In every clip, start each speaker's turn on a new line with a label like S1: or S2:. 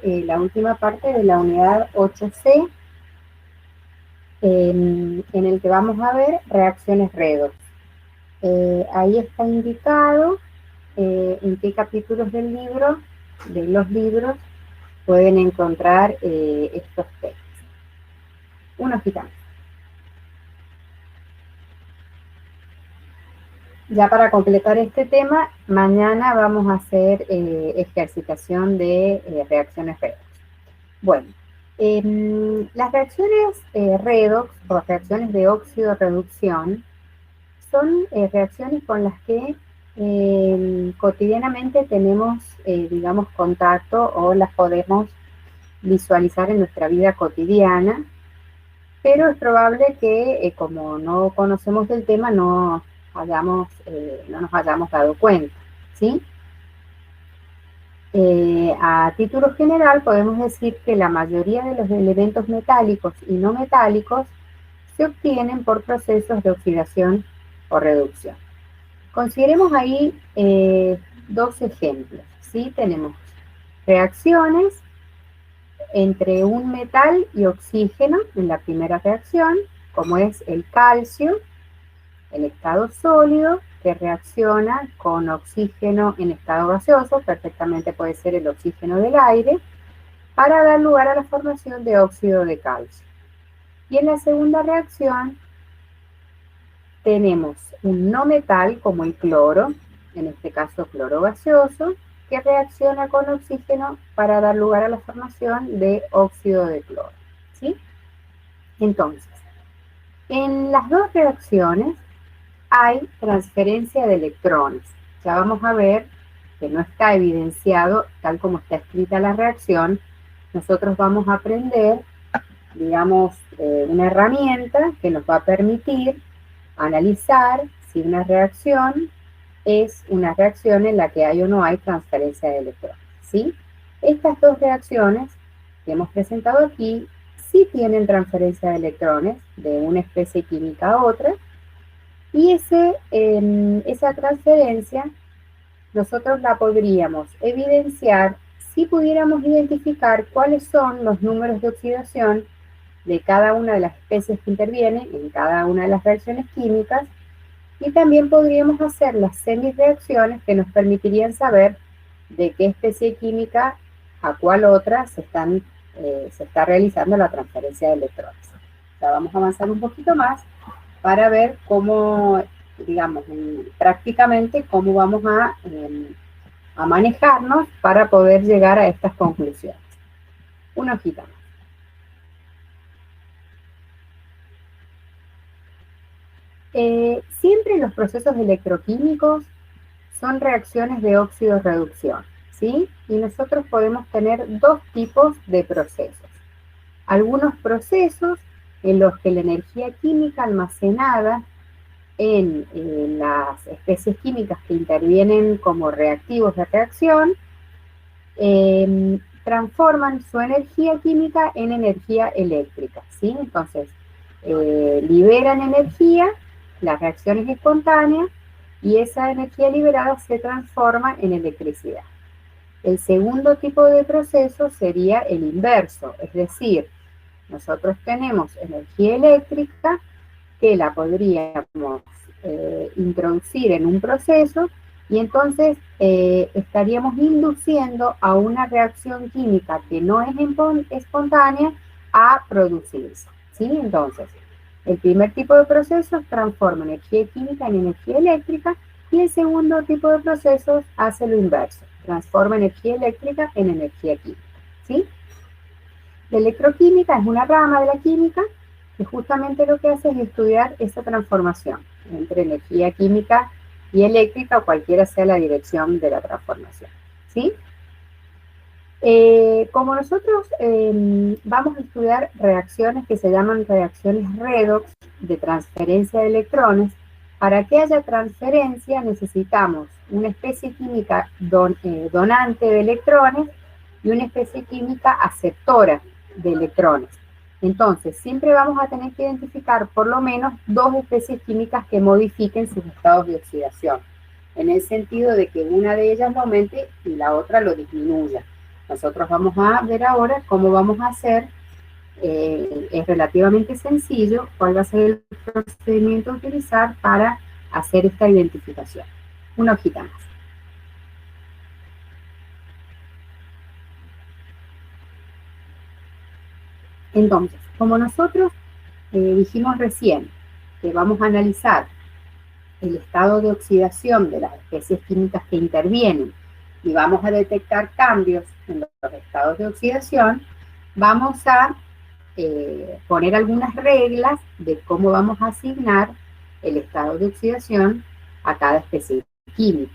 S1: la última parte de la unidad 8C, en el que vamos a ver reacciones redox. Ahí está indicado en qué capítulos del libro, de los libros, pueden encontrar estos textos. Una hojita más. Ya para completar este tema, mañana vamos a hacer ejercitación de reacciones redox. Bueno, las reacciones redox o reacciones de óxido-reducción son reacciones con las que cotidianamente tenemos, digamos, contacto o las podemos visualizar en nuestra vida cotidiana, pero es probable que como no conocemos del tema no nos hayamos dado cuenta, ¿sí? A título general podemos decir que la mayoría de los elementos metálicos y no metálicos se obtienen por procesos de oxidación o reducción. Consideremos ahí dos ejemplos, ¿sí? Tenemos reacciones entre un metal y oxígeno en la primera reacción, como es el calcio en estado sólido, que reacciona con oxígeno en estado gaseoso, perfectamente puede ser el oxígeno del aire, para dar lugar a la formación de óxido de calcio. Y en la segunda reacción tenemos un no metal como el cloro, en este caso cloro gaseoso, que reacciona con oxígeno para dar lugar a la formación de óxido de cloro, ¿sí? Entonces, en las dos reacciones hay transferencia de electrones. Ya vamos a ver que no está evidenciado tal como está escrita la reacción. Nosotros vamos a aprender, digamos, una herramienta que nos va a permitir analizar si una reacción es una reacción en la que hay o no hay transferencia de electrones, ¿sí? Estas dos reacciones que hemos presentado aquí sí tienen transferencia de electrones de una especie química a otra, y esa transferencia nosotros la podríamos evidenciar si pudiéramos identificar cuáles son los números de oxidación de cada una de las especies que intervienen en cada una de las reacciones químicas, y también podríamos hacer las semireacciones que nos permitirían saber de qué especie química a cuál otra se está realizando la transferencia de electrones. Ya vamos a avanzar un poquito más para ver cómo, digamos, prácticamente cómo vamos a manejarnos para poder llegar a estas conclusiones. Una hojita más. Siempre los procesos electroquímicos son reacciones de óxido-reducción, ¿sí? Y nosotros podemos tener dos tipos de procesos. Algunos procesos en los que la energía química almacenada en las especies químicas que intervienen como reactivos de reacción transforman su energía química en energía eléctrica, ¿sí? Entonces, liberan energía, la reacción es espontánea, y esa energía liberada se transforma en electricidad. El segundo tipo de proceso sería el inverso, es decir, nosotros tenemos energía eléctrica que la podríamos introducir en un proceso, y entonces estaríamos induciendo a una reacción química que no es espontánea a producirse, ¿sí? Entonces, el primer tipo de procesos transforma energía química en energía eléctrica, y el segundo tipo de procesos hace lo inverso, transforma energía eléctrica en energía química, ¿sí? La electroquímica es una rama de la química que justamente lo que hace es estudiar esa transformación entre energía química y eléctrica, o cualquiera sea la dirección de la transformación, ¿sí? Como nosotros vamos a estudiar reacciones que se llaman reacciones redox de transferencia de electrones, para que haya transferencia necesitamos una especie química donante de electrones y una especie química aceptora de electrones. Entonces, siempre vamos a tener que identificar por lo menos dos especies químicas que modifiquen sus estados de oxidación, en el sentido de que una de ellas lo aumente y la otra lo disminuya. Nosotros vamos a ver ahora cómo vamos a hacer, es relativamente sencillo, cuál va a ser el procedimiento a utilizar para hacer esta identificación. Una hojita más. Entonces, como nosotros dijimos recién que vamos a analizar el estado de oxidación de las especies químicas que intervienen y vamos a detectar cambios en los estados de oxidación, vamos a poner algunas reglas de cómo vamos a asignar el estado de oxidación a cada especie química.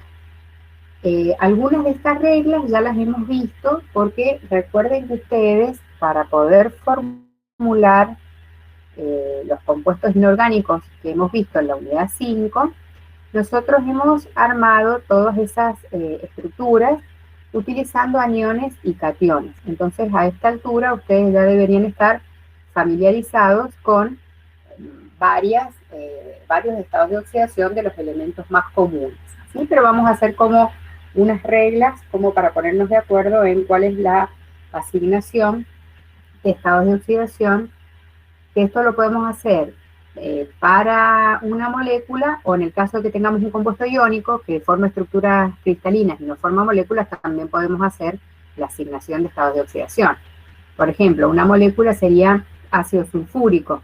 S1: Algunas de estas reglas ya las hemos visto porque recuerden que ustedes, para poder formular los compuestos inorgánicos que hemos visto en la unidad 5, nosotros hemos armado todas esas estructuras utilizando aniones y cationes. Entonces, a esta altura, ustedes ya deberían estar familiarizados con varios estados de oxidación de los elementos más comunes, ¿sí? Pero vamos a hacer como unas reglas como para ponernos de acuerdo en cuál es la asignación de estados de oxidación, que esto lo podemos hacer para una molécula, o en el caso de que tengamos un compuesto iónico que forma estructuras cristalinas y no forma moléculas, también podemos hacer la asignación de estados de oxidación. Por ejemplo, una molécula sería ácido sulfúrico,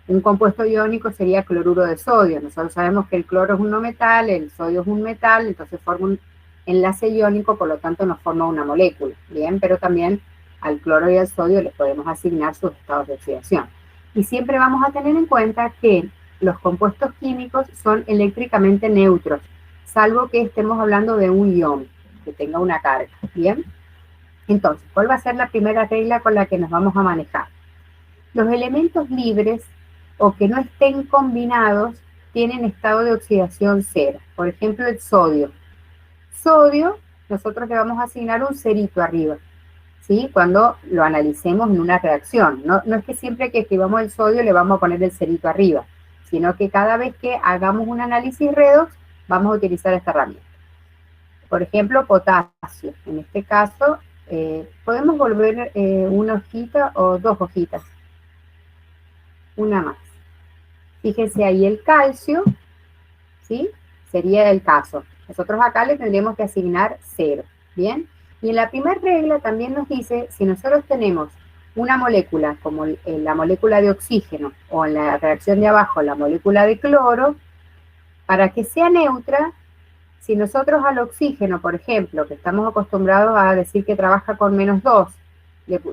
S1: un compuesto iónico sería cloruro de sodio. Nosotros sabemos que el cloro es un no metal, el sodio es un metal, entonces forma un enlace iónico, por lo tanto nos forma una molécula, ¿bien? Pero también al cloro y al sodio les podemos asignar sus estados de oxidación. Y siempre vamos a tener en cuenta que los compuestos químicos son eléctricamente neutros, salvo que estemos hablando de un ion que tenga una carga, ¿bien? Entonces, ¿cuál va a ser la primera regla con la que nos vamos a manejar? Los elementos libres o que no estén combinados tienen estado de oxidación cero. Por ejemplo, el sodio. Sodio, nosotros le vamos a asignar un cerito arriba, ¿sí? Cuando lo analicemos en una reacción. No es que siempre que escribamos el sodio le vamos a poner el cerito arriba, sino que cada vez que hagamos un análisis redox vamos a utilizar esta herramienta. Por ejemplo, potasio. En este caso, podemos volver una hojita o dos hojitas. Una más. Fíjense ahí el calcio, ¿sí? Sería el caso. Nosotros acá le tendríamos que asignar 0, ¿bien? Y en la primera regla también nos dice, si nosotros tenemos una molécula como la molécula de oxígeno o en la reacción de abajo la molécula de cloro, para que sea neutra, si nosotros al oxígeno, por ejemplo, que estamos acostumbrados a decir que trabaja con -2,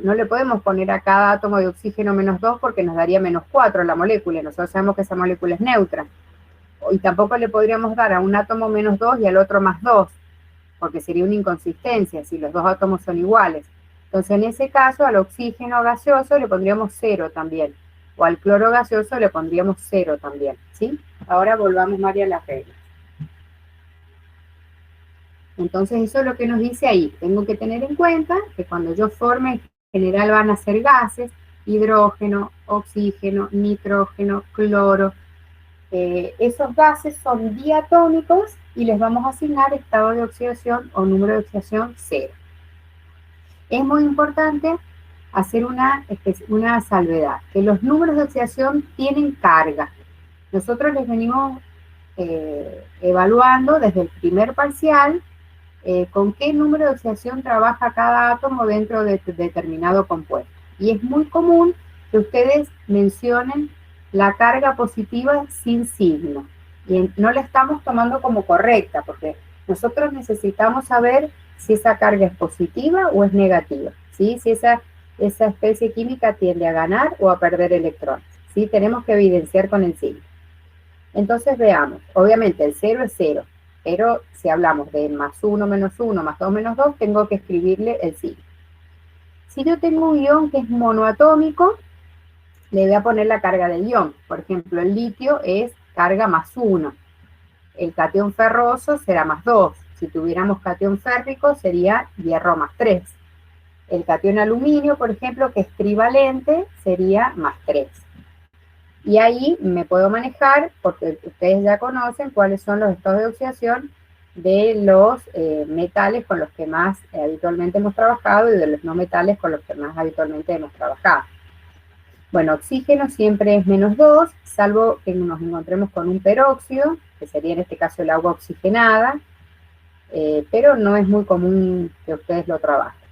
S1: no le podemos poner a cada átomo de oxígeno -2 porque nos daría -4 la molécula, nosotros sabemos que esa molécula es neutra. Y tampoco le podríamos dar a un átomo -2 y al otro +2, porque sería una inconsistencia si los dos átomos son iguales. Entonces, en ese caso, al oxígeno gaseoso le pondríamos 0 también, o al cloro gaseoso le pondríamos 0 también, ¿sí? Ahora volvamos, María, a las reglas. Entonces, eso es lo que nos dice ahí. Tengo que tener en cuenta que cuando yo forme, en general van a ser gases, hidrógeno, oxígeno, nitrógeno, cloro. Esos gases son diatómicos y les vamos a asignar estado de oxidación o número de oxidación 0. Es muy importante hacer una salvedad, que los números de oxidación tienen carga. Nosotros les venimos evaluando desde el primer parcial con qué número de oxidación trabaja cada átomo dentro de determinado compuesto. Y es muy común que ustedes mencionen la carga positiva sin signo. Y no la estamos tomando como correcta, porque nosotros necesitamos saber si esa carga es positiva o es negativa, ¿sí? Si esa especie química tiende a ganar o a perder electrones, ¿sí? Tenemos que evidenciar con el signo. Entonces veamos, obviamente el 0 es 0, pero si hablamos de +1, -1, +2, -2, tengo que escribirle el signo. Si yo tengo un ion que es monoatómico, le voy a poner la carga del ion. Por ejemplo, el litio es carga +1. El catión ferroso será +2. Si tuviéramos catión férrico, sería hierro +3. El catión aluminio, por ejemplo, que es trivalente, sería +3. Y ahí me puedo manejar, porque ustedes ya conocen cuáles son los estados de oxidación de los metales con los que más habitualmente hemos trabajado y de los no metales con los que más habitualmente hemos trabajado. Bueno, oxígeno siempre es -2, salvo que nos encontremos con un peróxido, que sería en este caso el agua oxigenada, pero no es muy común que ustedes lo trabajen.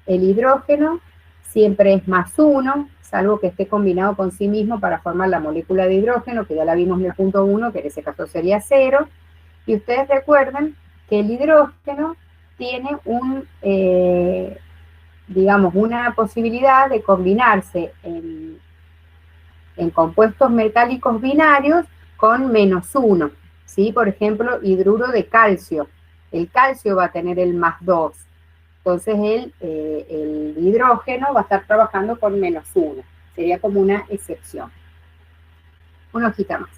S1: El hidrógeno siempre es +1, salvo que esté combinado con sí mismo para formar la molécula de hidrógeno, que ya la vimos en el punto 1, que en ese caso sería 0. Y ustedes recuerden que el hidrógeno tiene digamos, una posibilidad de combinarse en compuestos metálicos binarios con -1, ¿sí? Por ejemplo, hidruro de calcio. El calcio va a tener el +2. Entonces el hidrógeno va a estar trabajando con -1. Sería como una excepción. Una hojita más.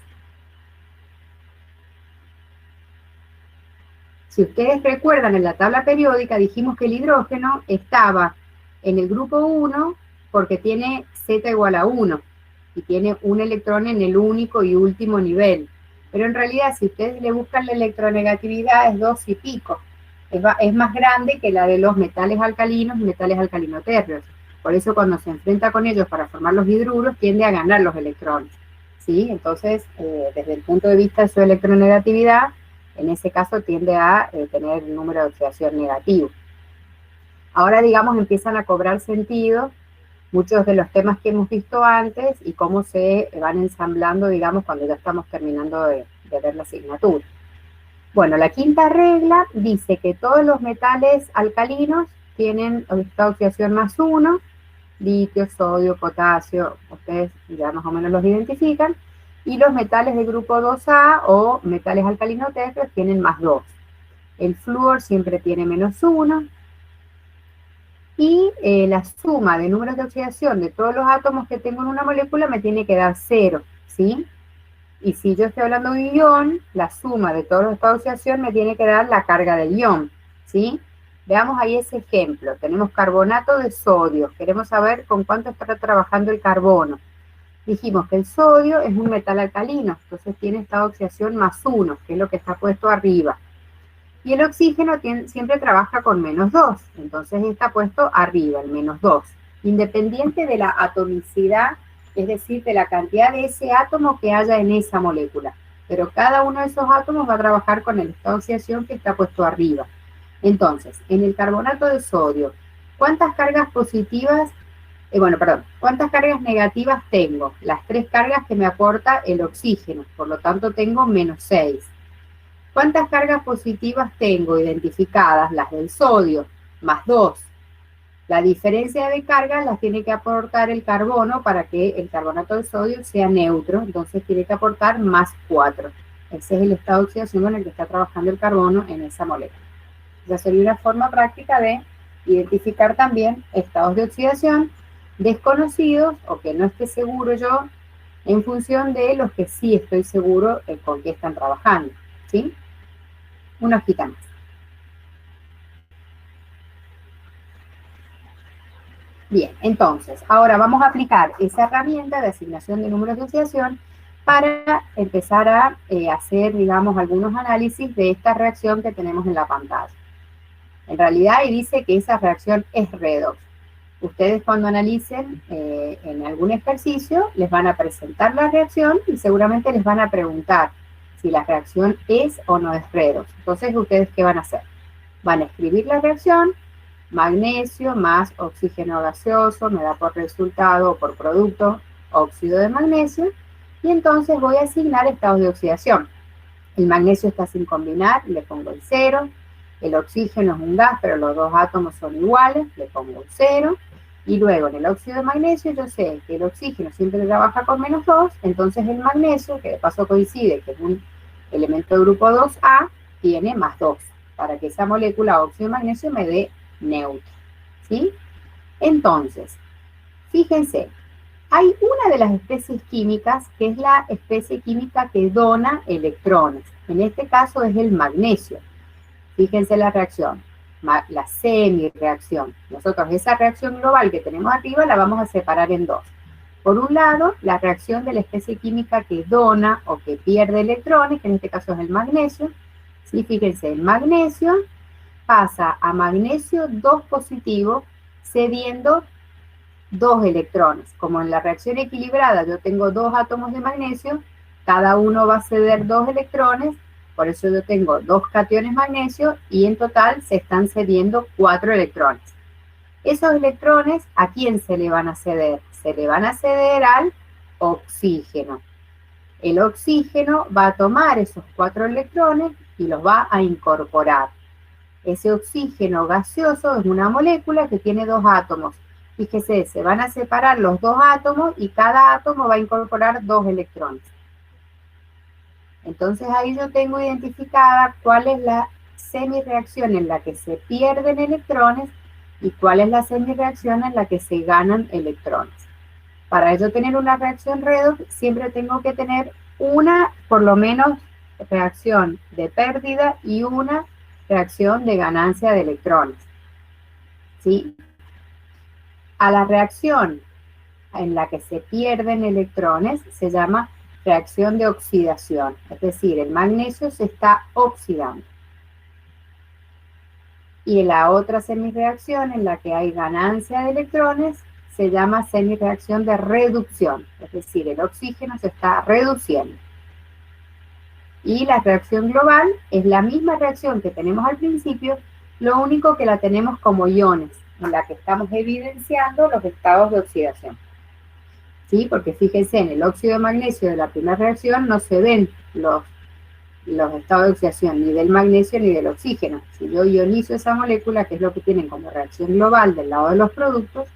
S1: Si ustedes recuerdan, en la tabla periódica dijimos que el hidrógeno estaba en el grupo 1 porque tiene Z igual a 1 y tiene un electrón en el único y último nivel. Pero en realidad, si ustedes le buscan la electronegatividad, es 2 y pico. Es más grande que la de los metales alcalinos y metales alcalinotérreos. Por eso cuando se enfrenta con ellos para formar los hidruros, tiende a ganar los electrones, ¿sí? Entonces, desde el punto de vista de su electronegatividad, en ese caso tiende a tener el número de oxidación negativo. Ahora, digamos, empiezan a cobrar sentido muchos de los temas que hemos visto antes y cómo se van ensamblando, digamos, cuando ya estamos terminando de ver la asignatura. Bueno, la quinta regla dice que todos los metales alcalinos tienen esta oxidación +1, litio, sodio, potasio, ustedes ya más o menos los identifican, y los metales de grupo 2A o metales alcalinotérreos tienen +2. El flúor siempre tiene -1, y la suma de números de oxidación de todos los átomos que tengo en una molécula me tiene que dar 0, ¿sí? Y si yo estoy hablando de un ion, la suma de todos los estados de oxidación me tiene que dar la carga del ion, ¿sí? Veamos ahí ese ejemplo. Tenemos carbonato de sodio. Queremos saber con cuánto está trabajando el carbono. Dijimos que el sodio es un metal alcalino, entonces tiene estado de oxidación +1, que es lo que está puesto arriba. Y el oxígeno siempre trabaja con -2, entonces está puesto arriba, el -2, independiente de la atomicidad, es decir, de la cantidad de ese átomo que haya en esa molécula. Pero cada uno de esos átomos va a trabajar con el estado de oxidación que está puesto arriba. Entonces, en el carbonato de sodio, ¿cuántas cargas positivas, cuántas cargas negativas tengo? Las 3 cargas que me aporta el oxígeno, por lo tanto tengo -6. ¿Cuántas cargas positivas tengo identificadas? Las del sodio, +2. La diferencia de cargas las tiene que aportar el carbono para que el carbonato de sodio sea neutro, entonces tiene que aportar +4. Ese es el estado de oxidación con el que está trabajando el carbono en esa molécula. Ya sería una forma práctica de identificar también estados de oxidación desconocidos o que no esté seguro yo en función de los que sí estoy seguro con qué están trabajando, ¿sí? Una hojita más. Bien, entonces, ahora vamos a aplicar esa herramienta de asignación de números de oxidación para empezar a hacer, digamos, algunos análisis de esta reacción que tenemos en la pantalla. En realidad, ahí dice que esa reacción es redox. Ustedes cuando analicen en algún ejercicio, les van a presentar la reacción y seguramente les van a preguntar si la reacción es o no es redox. Entonces, ¿ustedes qué van a hacer? Van a escribir la reacción, magnesio más oxígeno gaseoso, me da por resultado o por producto óxido de magnesio, y entonces voy a asignar estados de oxidación. El magnesio está sin combinar, le pongo el 0, el oxígeno es un gas, pero los dos átomos son iguales, le pongo el 0, y luego en el óxido de magnesio yo sé que el oxígeno siempre trabaja con -2, entonces el magnesio, que de paso coincide que es un elemento de grupo 2A, tiene +2, para que esa molécula óxido de magnesio me dé neutro, ¿sí? Entonces, fíjense, hay una de las especies químicas que es la especie química que dona electrones. En este caso es el magnesio. Fíjense la reacción, la semi-reacción. Nosotros esa reacción global que tenemos arriba la vamos a separar en dos. Por un lado, la reacción de la especie química que dona o que pierde electrones, que en este caso es el magnesio, ¿Sí? Fíjense, el magnesio pasa a magnesio 2 positivo cediendo 2 electrones. Como en la reacción equilibrada yo tengo 2 átomos de magnesio, cada uno va a ceder 2 electrones, por eso yo tengo 2 cationes magnesio y en total se están cediendo 4 electrones. Esos electrones, ¿a quién se le van a ceder? Se le van a ceder al oxígeno. El oxígeno va a tomar esos 4 electrones y los va a incorporar. Ese oxígeno gaseoso es una molécula que tiene 2 átomos. Fíjese, se van a separar los 2 átomos y cada átomo va a incorporar 2 electrones. Entonces ahí yo tengo identificada cuál es la semireacción en la que se pierden electrones y cuál es la semireacción en la que se ganan electrones. Para yo tener una reacción redox, siempre tengo que tener una, por lo menos, reacción de pérdida y una reacción de ganancia de electrones. ¿Sí? A la reacción en la que se pierden electrones se llama reacción de oxidación, es decir, el magnesio se está oxidando. Y la otra semireacción en la que hay ganancia de electrones se llama semireacción de reducción, es decir, el oxígeno se está reduciendo. Y la reacción global es la misma reacción que tenemos al principio, lo único que la tenemos como iones, en la que estamos evidenciando los estados de oxidación. ¿Sí? Porque fíjense, en el óxido de magnesio de la primera reacción no se ven los estados de oxidación ni del magnesio ni del oxígeno. Si yo ionizo esa molécula, que es lo que tienen como reacción global del lado de los productos,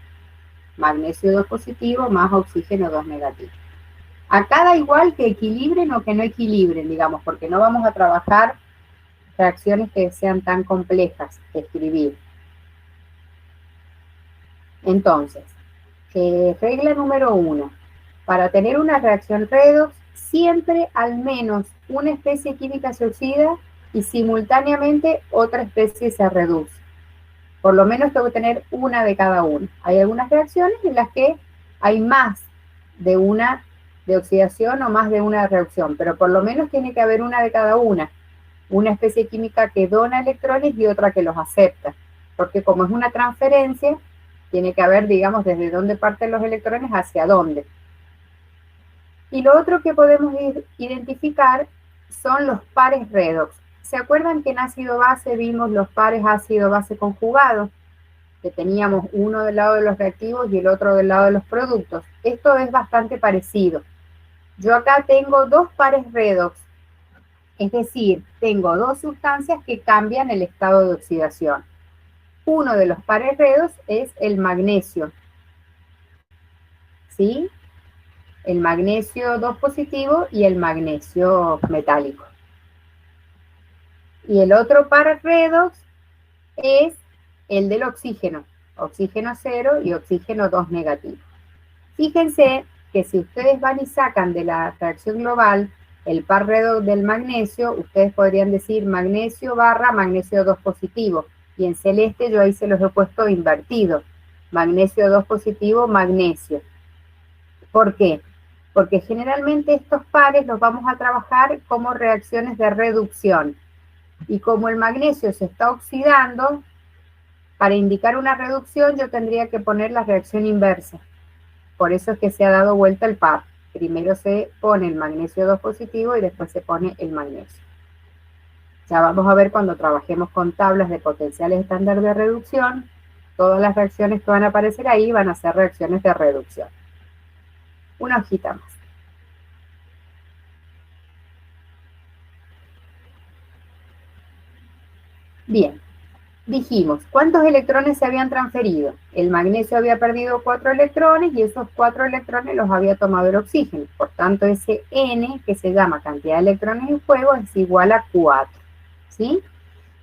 S1: magnesio 2 positivo más oxígeno 2 negativo. Acá da igual que equilibren o que no equilibren, digamos, porque no vamos a trabajar reacciones que sean tan complejas de escribir. Entonces, regla número 1. Para tener una reacción redox, siempre al menos una especie química se oxida y simultáneamente otra especie se reduce. Por lo menos tengo que tener una de cada una. Hay algunas reacciones en las que hay más de una de oxidación o más de una reacción, pero por lo menos tiene que haber una de cada una. Una especie química que dona electrones y otra que los acepta. Porque como es una transferencia, tiene que haber, digamos, desde dónde parten los electrones hacia dónde. Y lo otro que podemos identificar son los pares redox. ¿Se acuerdan que en ácido-base vimos los pares ácido-base conjugados? Que teníamos uno del lado de los reactivos y el otro del lado de los productos. Esto es bastante parecido. Yo acá tengo 2 pares redox. Es decir, tengo 2 sustancias que cambian el estado de oxidación. Uno de los pares redox es el magnesio. ¿Sí? El magnesio 2 positivo y el magnesio metálico. Y el otro par redox es el del oxígeno. Oxígeno 0 y oxígeno 2 negativo. Fíjense que si ustedes van y sacan de la reacción global el par redox del magnesio, ustedes podrían decir magnesio barra magnesio 2 positivo. Y en celeste yo ahí se los he puesto invertido. Magnesio 2 positivo, magnesio. ¿Por qué? Porque generalmente estos pares los vamos a trabajar como reacciones de reducción. Y como el magnesio se está oxidando, para indicar una reducción yo tendría que poner la reacción inversa. Por eso es que se ha dado vuelta el par. Primero se pone el magnesio 2 positivo y después se pone el magnesio. Ya vamos a ver cuando trabajemos con tablas de potenciales estándar de reducción, todas las reacciones que van a aparecer ahí van a ser reacciones de reducción. Una hojita más. Bien, dijimos, ¿cuántos electrones se habían transferido? El magnesio había perdido 4 electrones y esos 4 electrones los había tomado el oxígeno. Por tanto, ese N, que se llama cantidad de electrones en juego, es igual a 4. ¿Sí?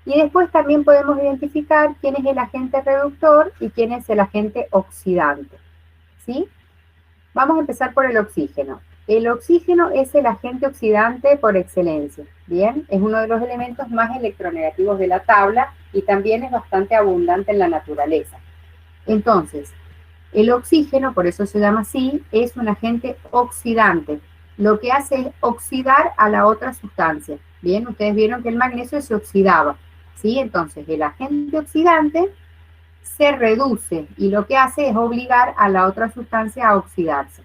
S1: Y después también podemos identificar quién es el agente reductor y quién es el agente oxidante. ¿Sí? Vamos a empezar por el oxígeno. El oxígeno es el agente oxidante por excelencia. Bien, es uno de los elementos más electronegativos de la tabla y también es bastante abundante en la naturaleza. Entonces, el oxígeno, por eso se llama así, es un agente oxidante. Lo que hace es oxidar a la otra sustancia. Bien, ustedes vieron que el magnesio se oxidaba, ¿sí? Entonces, el agente oxidante se reduce y lo que hace es obligar a la otra sustancia a oxidarse.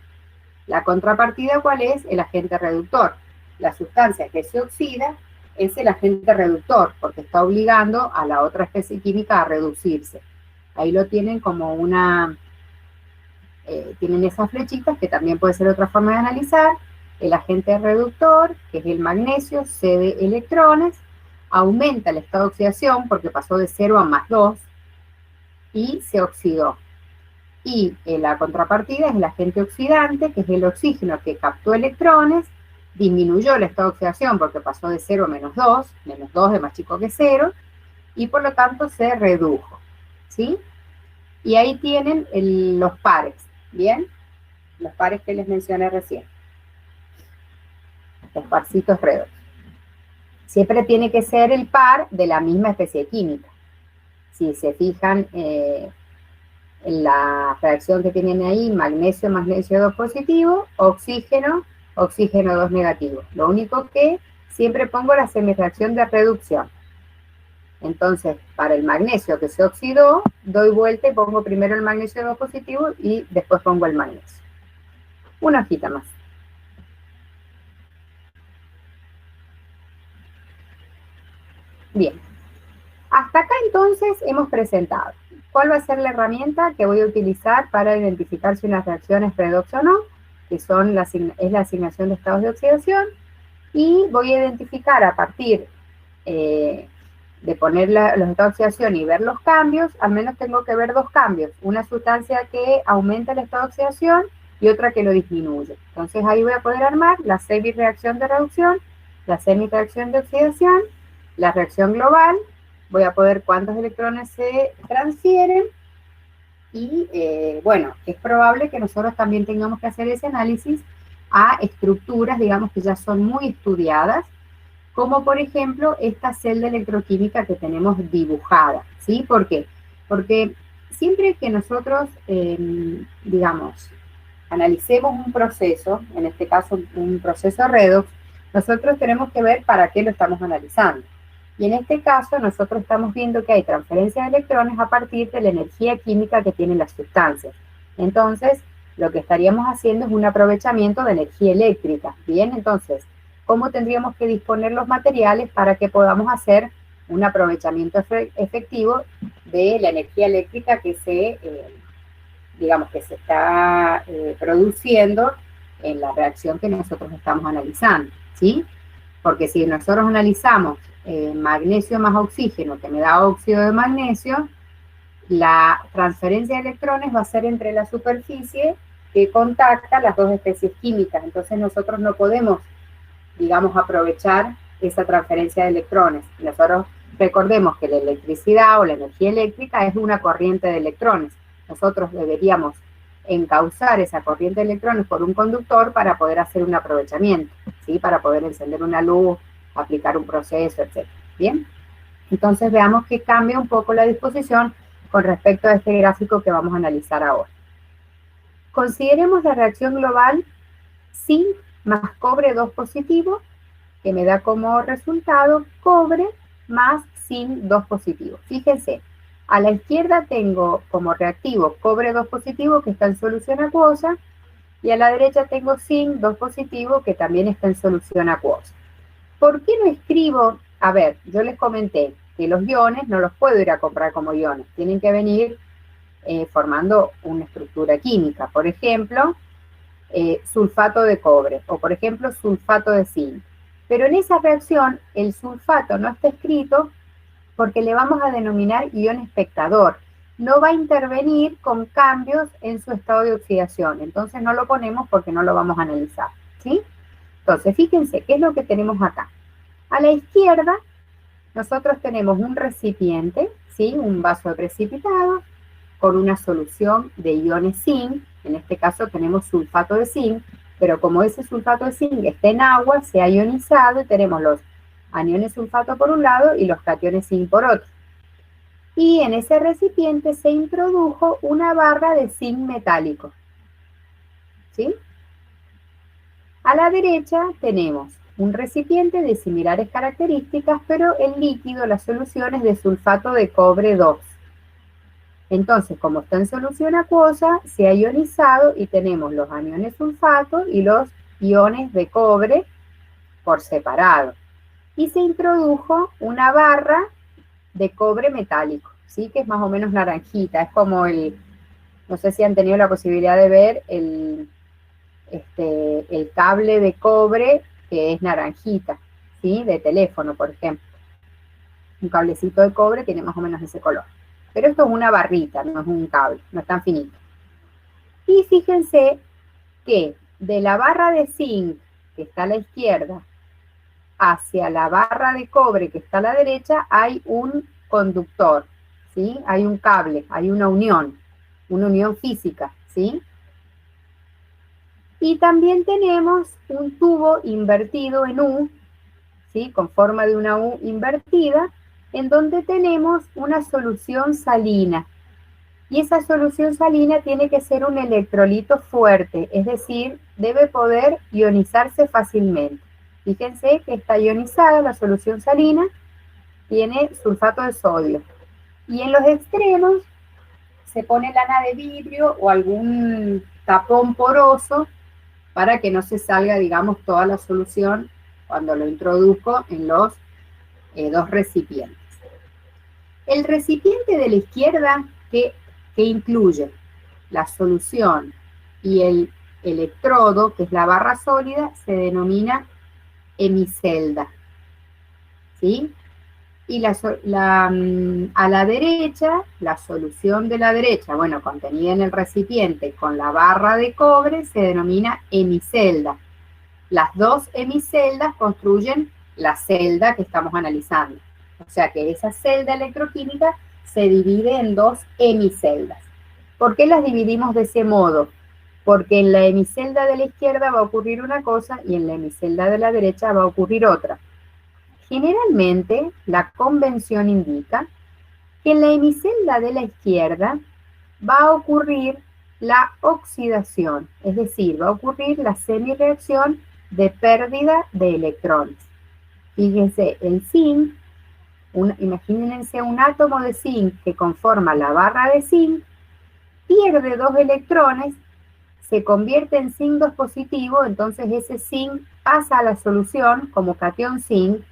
S1: La contrapartida, ¿cuál es? El agente reductor. La sustancia que se oxida es el agente reductor, porque está obligando a la otra especie química a reducirse. Ahí lo tienen como una... tienen esas flechitas, que también puede ser otra forma de analizar. El agente reductor, que es el magnesio, cede electrones, aumenta el estado de oxidación porque pasó de 0 a +2 y se oxidó. Y la contrapartida es el agente oxidante, que es el oxígeno que captó electrones, disminuyó el estado de oxidación porque pasó de 0 a -2, -2 es más chico que 0, y por lo tanto se redujo, ¿sí? Y ahí tienen los pares, ¿bien? Los pares que les mencioné recién. Los parcitos redox. Siempre tiene que ser el par de la misma especie química. Si se fijan en la reacción que tienen ahí, magnesio, magnesio 2 positivo, oxígeno, oxígeno 2 negativo. Lo único que siempre pongo la semireacción de reducción. Entonces, para el magnesio que se oxidó, doy vuelta y pongo primero el magnesio 2 positivo y después pongo el magnesio. Una hojita más. Bien. Hasta acá entonces hemos presentado cuál va a ser la herramienta que voy a utilizar para identificar si una reacción es redox o no, que es la asignación de estados de oxidación, y voy a identificar a partir de poner los estados de oxidación y ver los cambios. Al menos tengo que ver dos cambios, una sustancia que aumenta el estado de oxidación y otra que lo disminuye. Entonces ahí voy a poder armar la semi-reacción de reducción, la semi-reacción de oxidación, la reacción global. Voy a poder cuántos electrones se transfieren y, bueno, es probable que nosotros también tengamos que hacer ese análisis a estructuras, digamos, que ya son muy estudiadas, como por ejemplo esta celda electroquímica que tenemos dibujada, ¿sí? ¿Por qué? Porque siempre que nosotros, digamos, analicemos un proceso, en este caso un proceso redox, nosotros tenemos que ver para qué lo estamos analizando. Y en este caso nosotros estamos viendo que hay transferencia de electrones a partir de la energía química que tienen las sustancias. Entonces, lo que estaríamos haciendo es un aprovechamiento de energía eléctrica. Bien, entonces, ¿cómo tendríamos que disponer los materiales para que podamos hacer un aprovechamiento efectivo de la energía eléctrica que digamos, que se está produciendo en la reacción que nosotros estamos analizando, ¿sí? Porque si nosotros analizamos magnesio más oxígeno, que me da óxido de magnesio, la transferencia de electrones va a ser entre la superficie que contacta las dos especies químicas. Entonces nosotros no podemos, digamos, aprovechar esa transferencia de electrones. Nosotros recordemos que la electricidad o la energía eléctrica es una corriente de electrones. Nosotros deberíamos encauzar esa corriente de electrones por un conductor para poder hacer un aprovechamiento, ¿sí? Para poder encender una luz, aplicar un proceso, etc. ¿Bien? Entonces veamos que cambia un poco la disposición con respecto a este gráfico que vamos a analizar ahora. Consideremos la reacción global zinc más cobre 2 positivo, que me da como resultado cobre más zinc 2 positivo. Fíjense, a la izquierda tengo como reactivo cobre 2 positivo, que está en solución acuosa, y a la derecha tengo zinc 2 positivo, que también está en solución acuosa. ¿Por qué no escribo? A ver, yo les comenté que los iones no los puedo ir a comprar como iones, tienen que venir formando una estructura química. Por ejemplo, sulfato de cobre, o por ejemplo, sulfato de zinc. Pero en esa reacción, el sulfato no está escrito porque le vamos a denominar ion espectador. No va a intervenir con cambios en su estado de oxidación. Entonces no lo ponemos porque no lo vamos a analizar, ¿sí? Entonces, fíjense, ¿qué es lo que tenemos acá? A la izquierda, nosotros tenemos un recipiente, ¿sí? Un vaso de precipitado con una solución de iones zinc. En este caso tenemos sulfato de zinc, pero como ese sulfato de zinc está en agua, se ha ionizado y tenemos los aniones sulfato por un lado y los cationes zinc por otro. Y en ese recipiente se introdujo una barra de zinc metálico, ¿sí? A la derecha tenemos un recipiente de similares características, pero el líquido, la solución es de sulfato de cobre 2. Entonces, como está en solución acuosa, se ha ionizado y tenemos los aniones sulfato y los iones de cobre por separado. Y se introdujo una barra de cobre metálico, ¿sí? Que es más o menos naranjita, es como no sé si han tenido la posibilidad de ver el cable de cobre que es naranjita, ¿sí? De teléfono, por ejemplo. Un cablecito de cobre tiene más o menos ese color. Pero esto es una barrita, no es un cable, no es tan finito. Y fíjense que de la barra de zinc, que está a la izquierda, hacia la barra de cobre, que está a la derecha, hay un conductor, ¿sí? Hay un cable, hay una unión física, ¿sí? Y también tenemos un tubo invertido en U, ¿sí? Con forma de una U invertida, en donde tenemos una solución salina. Y esa solución salina tiene que ser un electrolito fuerte, es decir, debe poder ionizarse fácilmente. Fíjense que está ionizada la solución salina, tiene sulfato de sodio. Y en los extremos se pone lana de vidrio o algún tapón poroso para que no se salga, digamos, toda la solución cuando lo introduzco en los dos recipientes. El recipiente de la izquierda que incluye la solución y el electrodo, que es la barra sólida, se denomina hemicelda, ¿sí? Y a la derecha, la solución de la derecha, bueno, contenida en el recipiente con la barra de cobre, se denomina hemicelda. Las dos hemiceldas construyen la celda que estamos analizando. O sea que esa celda electroquímica se divide en dos hemiceldas. ¿Por qué las dividimos de ese modo? Porque en la hemicelda de la izquierda va a ocurrir una cosa y en la hemicelda de la derecha va a ocurrir otra. Generalmente, la convención indica que en la hemicelda de la izquierda va a ocurrir la oxidación, es decir, va a ocurrir la semireacción de pérdida de electrones. Fíjense, el zinc, imagínense un átomo de zinc que conforma la barra de zinc, pierde 2 electrones, se convierte en zinc 2 positivo, entonces ese zinc pasa a la solución como catión zinc,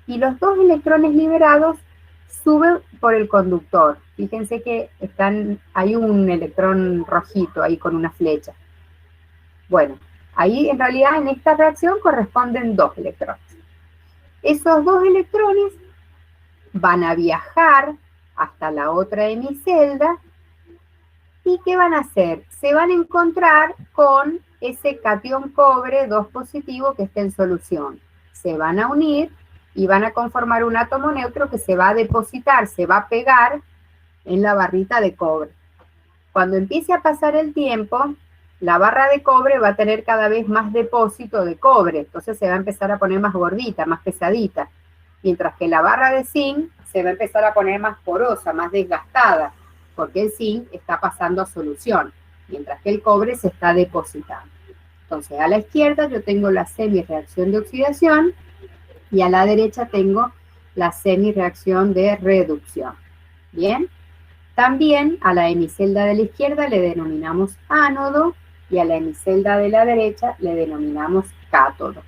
S1: y los 2 electrones liberados suben por el conductor. Fíjense que hay un electrón rojito ahí con una flecha. Bueno, ahí en realidad en esta reacción corresponden 2 electrones. Esos 2 electrones van a viajar hasta la otra hemicelda. ¿Y qué van a hacer? Se van a encontrar con ese catión cobre 2 positivo que está en solución. Se van a unir y van a conformar un átomo neutro que se va a depositar, se va a pegar en la barrita de cobre. Cuando empiece a pasar el tiempo, la barra de cobre va a tener cada vez más depósito de cobre, entonces se va a empezar a poner más gordita, más pesadita, mientras que la barra de zinc se va a empezar a poner más porosa, más desgastada, porque el zinc está pasando a solución, mientras que el cobre se está depositando. Entonces, a la izquierda yo tengo la semireacción de oxidación y a la derecha tengo la semireacción de reducción. ¿Bien? También a la hemicelda de la izquierda le denominamos ánodo y a la hemicelda de la derecha le denominamos cátodo.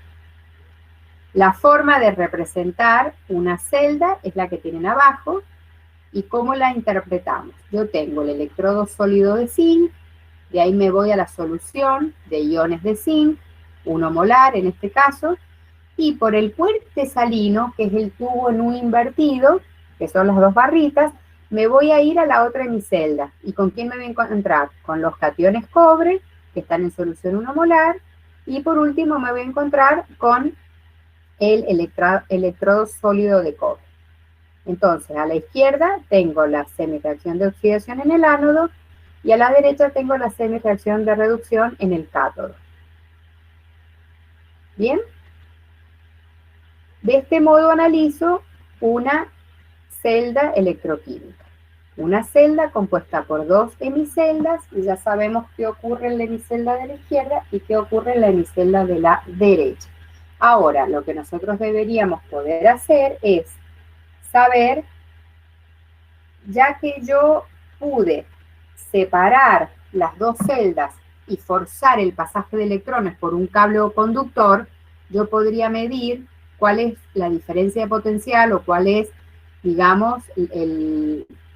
S1: La forma de representar una celda es la que tienen abajo. ¿Y cómo la interpretamos? Yo tengo el electrodo sólido de zinc, de ahí me voy a la solución de iones de zinc, 1 molar en este caso, y por el puente salino, que es el tubo en U invertido, que son las 2 barritas, me voy a ir a la otra hemicelda. ¿Y con quién me voy a encontrar? Con los cationes cobre, que están en solución 1 molar, y por último me voy a encontrar con el electrodo sólido de cobre. Entonces, a la izquierda tengo la semireacción de oxidación en el ánodo y a la derecha tengo la semireacción de reducción en el cátodo. ¿Bien? De este modo analizo una celda electroquímica. Una celda compuesta por 2 hemiceldas, y ya sabemos qué ocurre en la hemicelda de la izquierda y qué ocurre en la hemicelda de la derecha. Ahora, lo que nosotros deberíamos poder hacer es saber, ya que yo pude separar las dos celdas y forzar el pasaje de electrones por un cable o conductor, yo podría medir cuál es la diferencia de potencial o cuál es, digamos,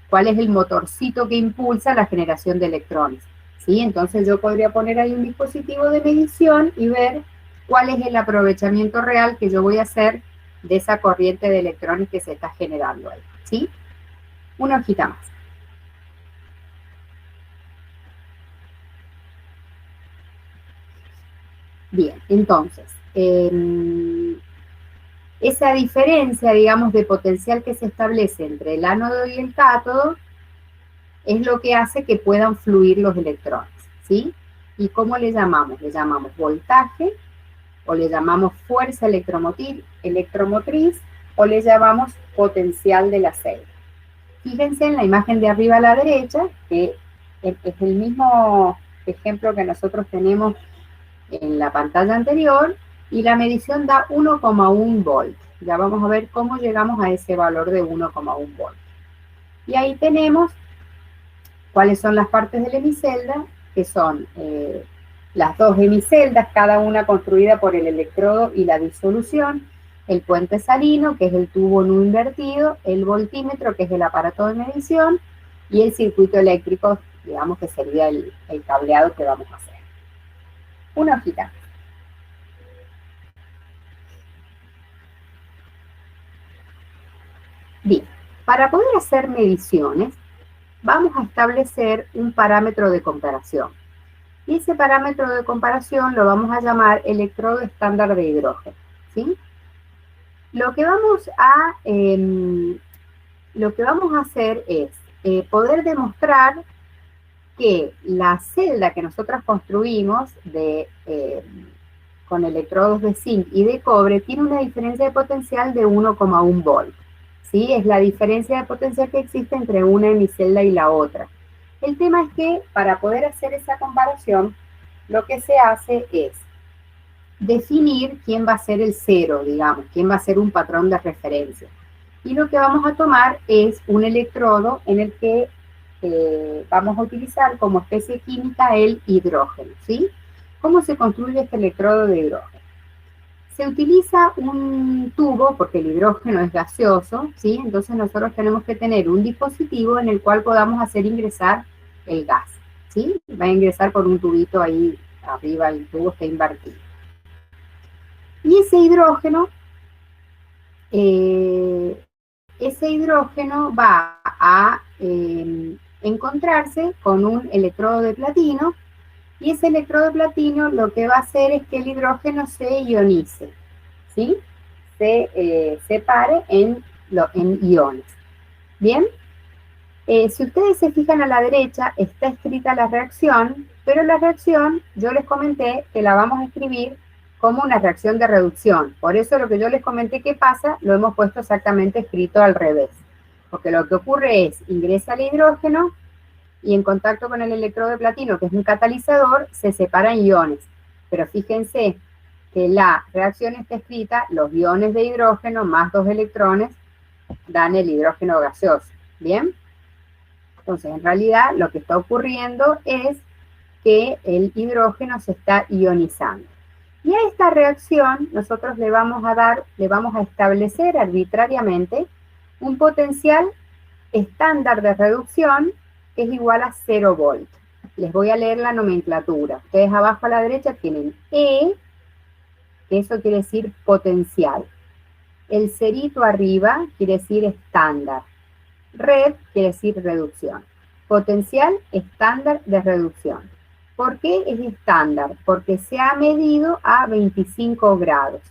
S1: cuál es el motorcito que impulsa la generación de electrones. ¿Sí? Entonces yo podría poner ahí un dispositivo de medición y ver cuál es el aprovechamiento real que yo voy a hacer de esa corriente de electrones que se está generando ahí. ¿Sí? Una hojita más. Bien, entonces, esa diferencia, digamos, de potencial que se establece entre el ánodo y el cátodo es lo que hace que puedan fluir los electrones, ¿sí? ¿Y cómo le llamamos? Le llamamos voltaje, o le llamamos fuerza electromotriz, o le llamamos potencial de la celda. Fíjense en la imagen de arriba a la derecha, que es el mismo ejemplo que nosotros tenemos en la pantalla anterior, y la medición da 1,1 volt. Ya vamos a ver cómo llegamos a ese valor de 1,1 volt. Y ahí tenemos cuáles son las partes de la hemicelda, que son las dos hemiceldas, cada una construida por el electrodo y la disolución, el puente salino, que es el tubo no invertido, el voltímetro, que es el aparato de medición, y el circuito eléctrico, digamos que sería el cableado que vamos a hacer. Una hojita. Bien, para poder hacer mediciones, vamos a establecer un parámetro de comparación. Y ese parámetro de comparación lo vamos a llamar electrodo estándar de hidrógeno, ¿sí? Lo que vamos a hacer es poder demostrar que la celda que nosotros construimos con electrodos de zinc y de cobre tiene una diferencia de potencial de 1,1 volt. ¿Sí? Es la diferencia de potencial que existe entre una hemicelda y la otra. El tema es que para poder hacer esa comparación, lo que se hace es definir quién va a ser el cero, digamos, quién va a ser un patrón de referencia. Y lo que vamos a tomar es un electrodo en el que vamos a utilizar como especie química el hidrógeno, ¿sí? ¿Cómo se construye este electrodo de hidrógeno? Se utiliza un tubo, porque el hidrógeno es gaseoso, ¿sí? Entonces nosotros tenemos que tener un dispositivo en el cual podamos hacer ingresar el gas, ¿sí? Va a ingresar por un tubito ahí arriba, el tubo está invertido. Y ese hidrógeno va a encontrarse con un electrodo de platino, y ese electrodo de platino lo que va a hacer es que el hidrógeno se ionice, ¿sí? Se separe en iones. ¿Bien? Si ustedes se fijan a la derecha, está escrita la reacción, pero la reacción, yo les comenté que la vamos a escribir como una reacción de reducción. Por eso lo que yo les comenté que pasa, lo hemos puesto exactamente escrito al revés. Porque lo que ocurre es, ingresa el hidrógeno, y en contacto con el electrodo de platino, que es un catalizador, se separan iones. Pero fíjense que la reacción está escrita, los iones de hidrógeno más 2 electrones dan el hidrógeno gaseoso. ¿Bien? Entonces, en realidad, lo que está ocurriendo es que el hidrógeno se está ionizando. Y a esta reacción nosotros le vamos a establecer arbitrariamente un potencial estándar de reducción que es igual a 0 volt. Les voy a leer la nomenclatura. Ustedes abajo a la derecha tienen E, que eso quiere decir potencial. El cerito arriba quiere decir estándar. Red quiere decir reducción. Potencial estándar de reducción. ¿Por qué es estándar? Porque se ha medido a 25 grados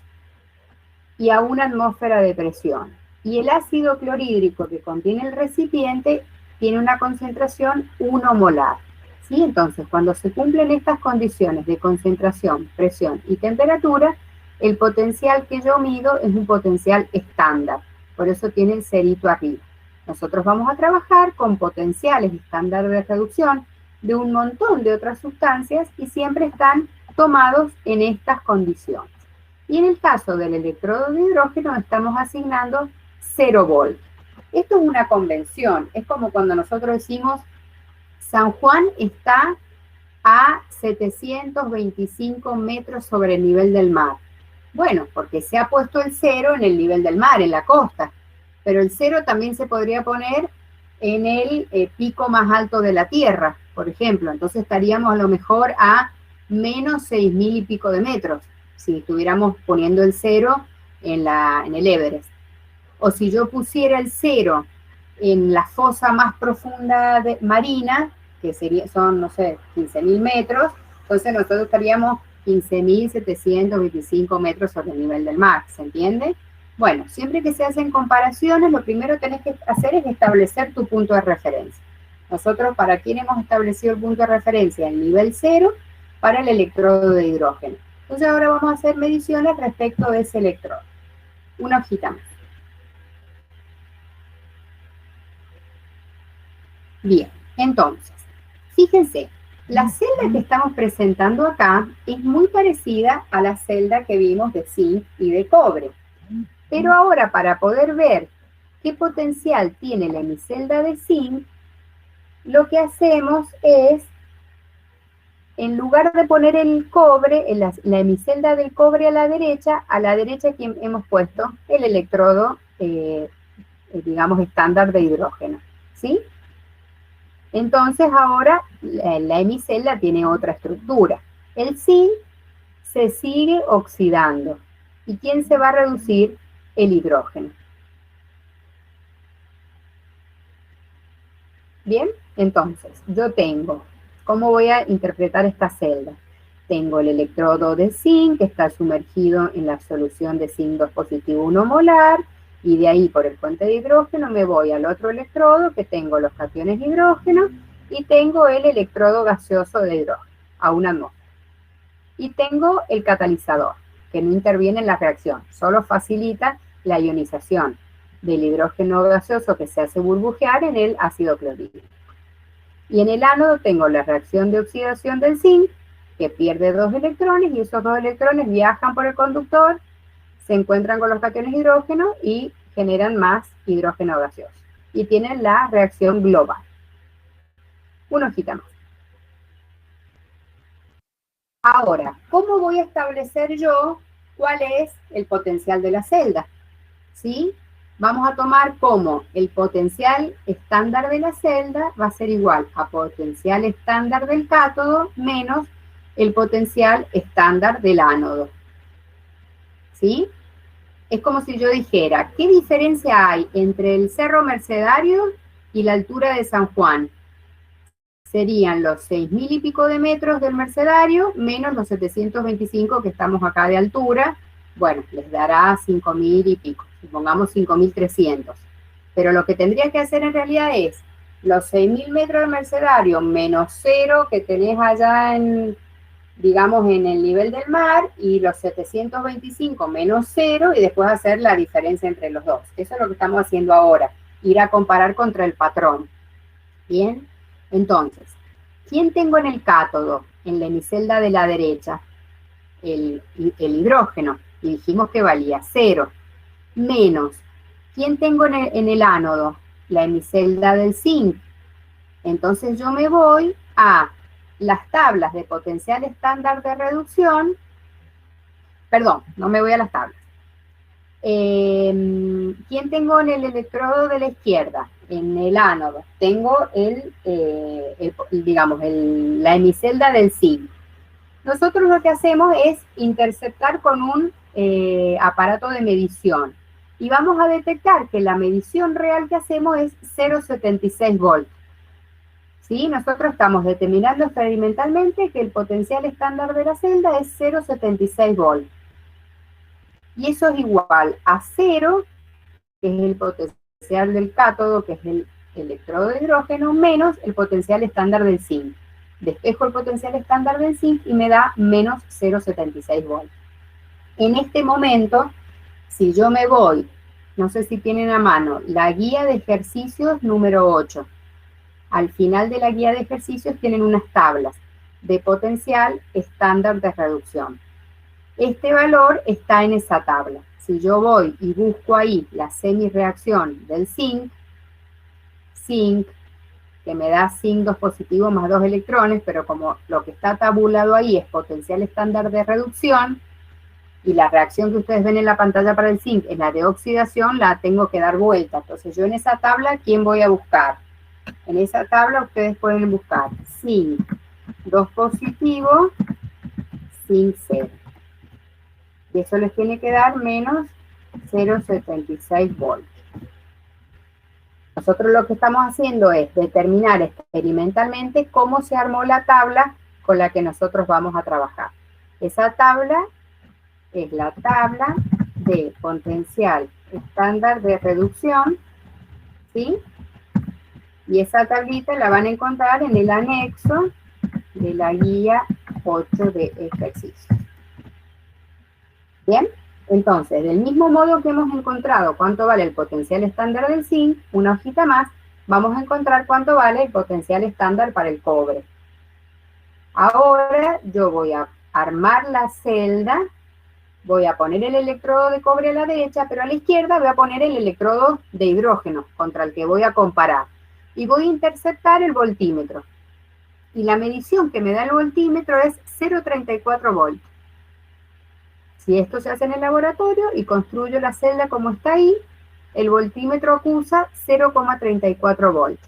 S1: y a una atmósfera de presión. Y el ácido clorhídrico que contiene el recipiente tiene una concentración 1 molar. ¿Sí? Entonces, cuando se cumplen estas condiciones de concentración, presión y temperatura, el potencial que yo mido es un potencial estándar. Por eso tiene el cerito arriba. Nosotros vamos a trabajar con potenciales estándar de reducción de un montón de otras sustancias y siempre están tomados en estas condiciones. Y en el caso del electrodo de hidrógeno estamos asignando 0 volt. Esto es una convención, es como cuando nosotros decimos San Juan está a 725 metros sobre el nivel del mar. Bueno, porque se ha puesto el 0 en el nivel del mar, en la costa, pero el 0 también se podría poner en el pico más alto de la Tierra, por ejemplo. Entonces estaríamos a lo mejor a menos 6.000 y pico de metros, si estuviéramos poniendo el 0 en el Everest. O si yo pusiera el 0 en la fosa más profunda marina, que son, no sé, 15.000 metros, entonces nosotros estaríamos 15.725 metros sobre el nivel del mar, ¿se entiende? Bueno, siempre que se hacen comparaciones, lo primero que tenés que hacer es establecer tu punto de referencia. Nosotros, ¿para quién hemos establecido el punto de referencia? El nivel 0 para el electrodo de hidrógeno. Entonces ahora vamos a hacer mediciones respecto de ese electrodo. Una hojita más. Bien, entonces, fíjense, la celda que estamos presentando acá es muy parecida a la celda que vimos de zinc y de cobre. Pero ahora, para poder ver qué potencial tiene la hemicelda de zinc, lo que hacemos es, en lugar de poner el cobre, la hemicelda del cobre a la derecha aquí hemos puesto el electrodo, digamos, estándar de hidrógeno, ¿sí? Entonces ahora la hemicelda tiene otra estructura. El zinc se sigue oxidando. ¿Y quién se va a reducir? El hidrógeno. Bien, entonces yo tengo, ¿cómo voy a interpretar esta celda? Tengo el electrodo de zinc que está sumergido en la solución de zinc 2 positivo 1 molar, y de ahí por el puente de hidrógeno me voy al otro electrodo que tengo los cationes de hidrógeno y tengo el electrodo gaseoso de hidrógeno a una atmósfera. Y tengo el catalizador que no interviene en la reacción, solo facilita la ionización del hidrógeno gaseoso que se hace burbujear en el ácido clorhídrico. Y en el ánodo tengo la reacción de oxidación del zinc, que pierde 2 electrones, y esos 2 electrones viajan por el conductor, se encuentran con los cationes de hidrógeno y generan más hidrógeno gaseoso. Y tienen la reacción global. Una hojita más. Ahora, ¿cómo voy a establecer yo cuál es el potencial de la celda? ¿Sí? Vamos a tomar como el potencial estándar de la celda va a ser igual a potencial estándar del cátodo menos el potencial estándar del ánodo. ¿Sí? Es como si yo dijera, ¿qué diferencia hay entre el Cerro Mercedario y la altura de San Juan? Serían los 6.000 y pico de metros del Mercedario menos los 725 que estamos acá de altura. Bueno, les dará 5.000 y pico, supongamos 5.300. Pero lo que tendría que hacer en realidad es los 6.000 metros del Mercedario menos 0 que tenés allá en, digamos, en el nivel del mar, y los 725 menos 0, y después hacer la diferencia entre los dos. Eso es lo que estamos haciendo ahora, ir a comparar contra el patrón. Bien, entonces, ¿quién tengo en el cátodo? En la hemicelda de la derecha, el hidrógeno, y dijimos que valía 0, menos, ¿quién tengo en el ánodo? La hemicelda del zinc. Entonces yo me voy a las tablas de potencial estándar de reducción, perdón, no me voy a las tablas. ¿Quién tengo en el electrodo de la izquierda? En el ánodo. Tengo la hemicelda del zinc. Nosotros lo que hacemos es interceptar con un aparato de medición. Y vamos a detectar que la medición real que hacemos es 0,76 volts. ¿Sí? Nosotros estamos determinando experimentalmente que el potencial estándar de la celda es 0,76 volts. Y eso es igual a 0, que es el potencial del cátodo, que es el electrodo de hidrógeno, menos el potencial estándar del zinc. Despejo el potencial estándar del zinc y me da menos 0,76 volts. En este momento, si yo me voy, no sé si tienen a mano, la guía de ejercicios número 8. Al final de la guía de ejercicios tienen unas tablas de potencial estándar de reducción. Este valor está en esa tabla. Si yo voy y busco ahí la semirreacción del zinc, que me da zinc 2 positivo más 2 electrones, pero como lo que está tabulado ahí es potencial estándar de reducción, y la reacción que ustedes ven en la pantalla para el zinc es la de oxidación, la tengo que dar vuelta. Entonces yo en esa tabla, ¿quién voy a buscar? En esa tabla ustedes pueden buscar zinc 2 positivo, zinc 0. Y eso les tiene que dar menos 0,76 volts. Nosotros lo que estamos haciendo es determinar experimentalmente cómo se armó la tabla con la que nosotros vamos a trabajar. Esa tabla es la tabla de potencial estándar de reducción, ¿sí? Y esa tablita la van a encontrar en el anexo de la guía 8 de ejercicio. ¿Bien? Entonces, del mismo modo que hemos encontrado cuánto vale el potencial estándar del zinc, una hojita más, vamos a encontrar cuánto vale el potencial estándar para el cobre. Ahora yo voy a armar la celda, voy a poner el electrodo de cobre a la derecha, pero a la izquierda voy a poner el electrodo de hidrógeno contra el que voy a comparar. Y voy a interceptar el voltímetro. Y la medición que me da el voltímetro es 0,34 volts. Si esto se hace en el laboratorio y construyo la celda como está ahí, el voltímetro acusa 0,34 volts.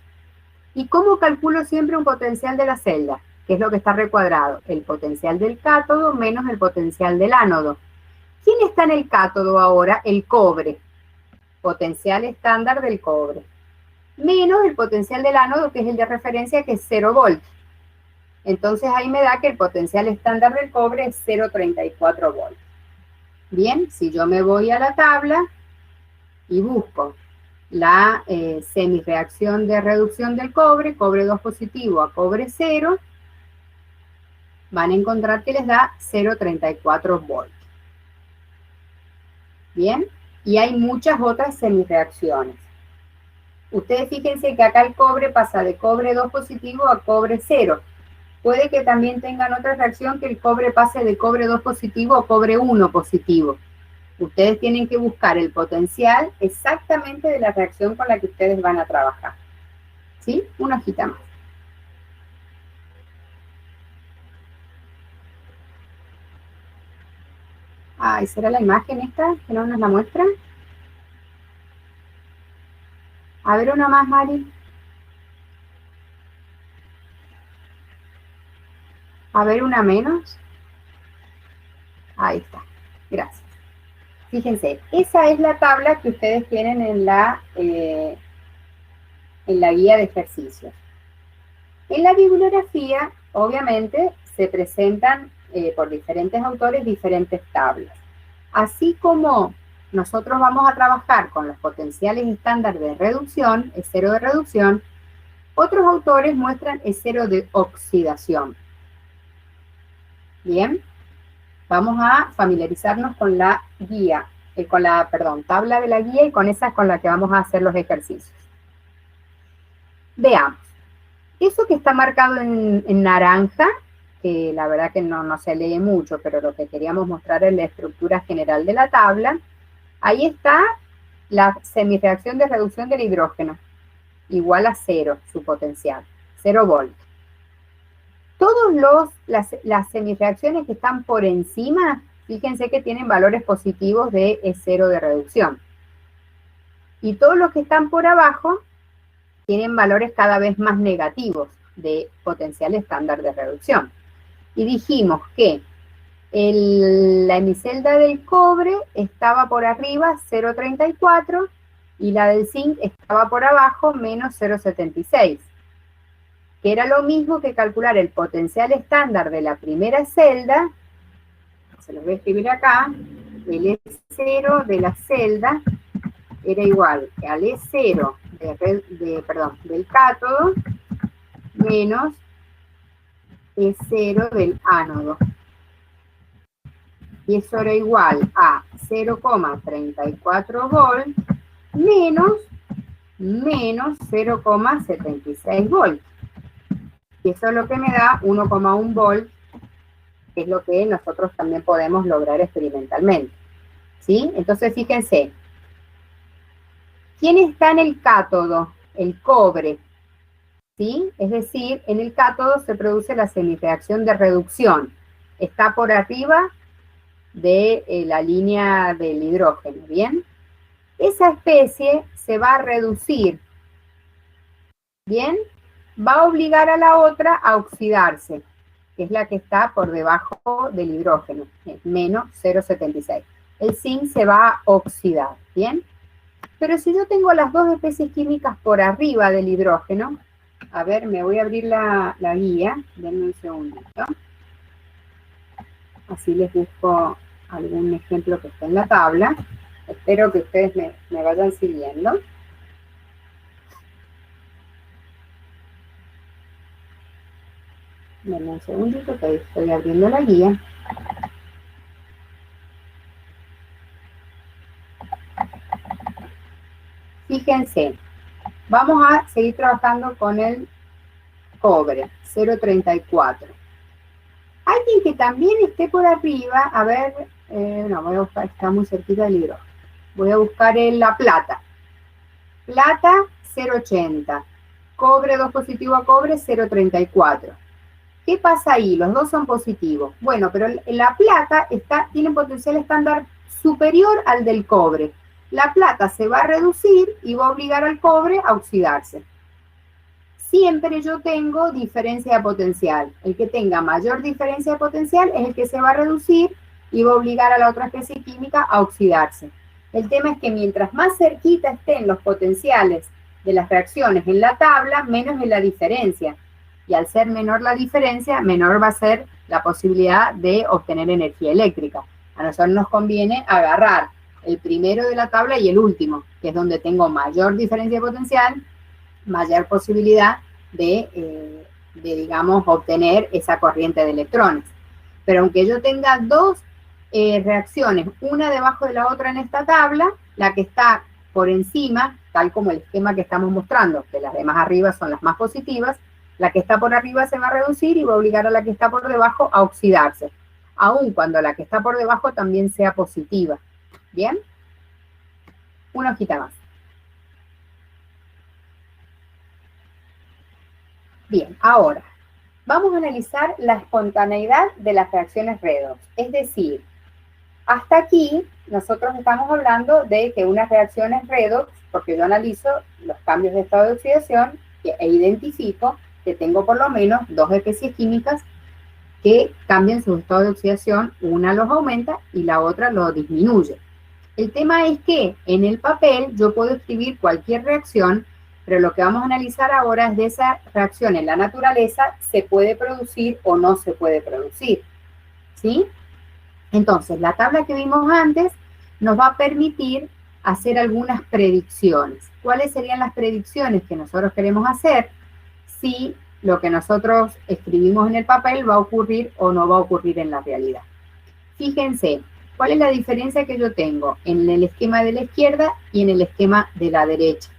S1: ¿Y cómo calculo siempre un potencial de la celda? Que es lo que está recuadrado. El potencial del cátodo menos el potencial del ánodo. ¿Quién está en el cátodo ahora? El cobre. Potencial estándar del cobre. Menos el potencial del ánodo, que es el de referencia, que es 0 volts. Entonces ahí me da que el potencial estándar del cobre es 0,34 volts. Bien, si yo me voy a la tabla y busco la semirreacción de reducción del cobre, cobre 2 positivo a cobre 0, van a encontrar que les da 0,34 volts. Bien, y hay muchas otras semirreacciones. Ustedes fíjense que acá el cobre pasa de cobre 2 positivo a cobre 0. Puede que también tengan otra reacción que el cobre pase de cobre 2 positivo a cobre 1 positivo. Ustedes tienen que buscar el potencial exactamente de la reacción con la que ustedes van a trabajar. ¿Sí? Una hojita más. Ay, ¿será la imagen esta que no nos la muestra? A ver, una más, Mari. A ver, una menos. Ahí está. Gracias. Fíjense, esa es la tabla que ustedes tienen en la guía de ejercicios. En la bibliografía, obviamente, se presentan por diferentes autores diferentes tablas. Así como nosotros vamos a trabajar con los potenciales estándar de reducción, S0 de reducción, otros autores muestran S0 de oxidación. Bien, vamos a familiarizarnos con la guía, tabla de la guía, y con esa es con la que vamos a hacer los ejercicios. Veamos. Eso que está marcado en naranja, que la verdad que no se lee mucho, pero lo que queríamos mostrar es la estructura general de la tabla. Ahí está la semirreacción de reducción del hidrógeno, igual a 0, su potencial, 0 volts. Todas las semirreacciones que están por encima, fíjense que tienen valores positivos de S0 de reducción. Y todos los que están por abajo tienen valores cada vez más negativos de potencial estándar de reducción. Y dijimos que la hemicelda del cobre estaba por arriba, 0,34, y la del zinc estaba por abajo, menos 0,76. Que era lo mismo que calcular el potencial estándar de la primera celda, se los voy a escribir acá, el E0 de la celda era igual al E0 del cátodo menos E0 del ánodo. Y eso era igual a 0,34 volts menos 0,76 volts. Y eso es lo que me da 1,1 volts que es lo que nosotros también podemos lograr experimentalmente, ¿sí? Entonces, fíjense, ¿quién está en el cátodo? El cobre, ¿sí? Es decir, en el cátodo se produce la semireacción de reducción. Está por arriba de la línea del hidrógeno, ¿bien? Esa especie se va a reducir, ¿bien? Va a obligar a la otra a oxidarse, que es la que está por debajo del hidrógeno, menos 0,76. El zinc se va a oxidar, ¿bien? Pero si yo tengo las dos especies químicas por arriba del hidrógeno, a ver, me voy a abrir la guía, denme un segundito. Así les busco algún ejemplo que esté en la tabla. Espero que ustedes me vayan siguiendo. Denme un segundito que estoy abriendo la guía. Fíjense, vamos a seguir trabajando con el cobre, 0,34. Alguien que también esté por arriba, a ver, no, voy a buscar, está muy cerquita del hidrógeno. Voy a buscar la plata. Plata, 0,80. Cobre, 2 positivo a cobre, 0,34. ¿Qué pasa ahí? Los dos son positivos. Bueno, pero la plata tiene un potencial estándar superior al del cobre. La plata se va a reducir y va a obligar al cobre a oxidarse. Siempre yo tengo diferencia de potencial. El que tenga mayor diferencia de potencial es el que se va a reducir y va a obligar a la otra especie química a oxidarse. El tema es que mientras más cerquita estén los potenciales de las reacciones en la tabla, menos es la diferencia. Y al ser menor la diferencia, menor va a ser la posibilidad de obtener energía eléctrica. A nosotros nos conviene agarrar el primero de la tabla y el último, que es donde tengo mayor diferencia de potencial, mayor posibilidad de digamos, obtener esa corriente de electrones. Pero aunque yo tenga dos reacciones, una debajo de la otra en esta tabla, la que está por encima, tal como el esquema que estamos mostrando, que las de más arriba son las más positivas, la que está por arriba se va a reducir y va a obligar a la que está por debajo a oxidarse, aun cuando la que está por debajo también sea positiva. ¿Bien? Una hojita más. Bien, ahora, vamos a analizar la espontaneidad de las reacciones redox. Es decir, hasta aquí nosotros estamos hablando de que unas reacciones redox, porque yo analizo los cambios de estado de oxidación e identifico que tengo por lo menos dos especies químicas que cambian su estado de oxidación, una los aumenta y la otra lo disminuye. El tema es que en el papel yo puedo escribir cualquier reacción, pero lo que vamos a analizar ahora es de esa reacción en la naturaleza, se puede producir o no se puede producir, ¿sí? Entonces, la tabla que vimos antes nos va a permitir hacer algunas predicciones. ¿Cuáles serían las predicciones que nosotros queremos hacer si lo que nosotros escribimos en el papel va a ocurrir o no va a ocurrir en la realidad? Fíjense, ¿cuál es la diferencia que yo tengo en el esquema de la izquierda y en el esquema de la derecha?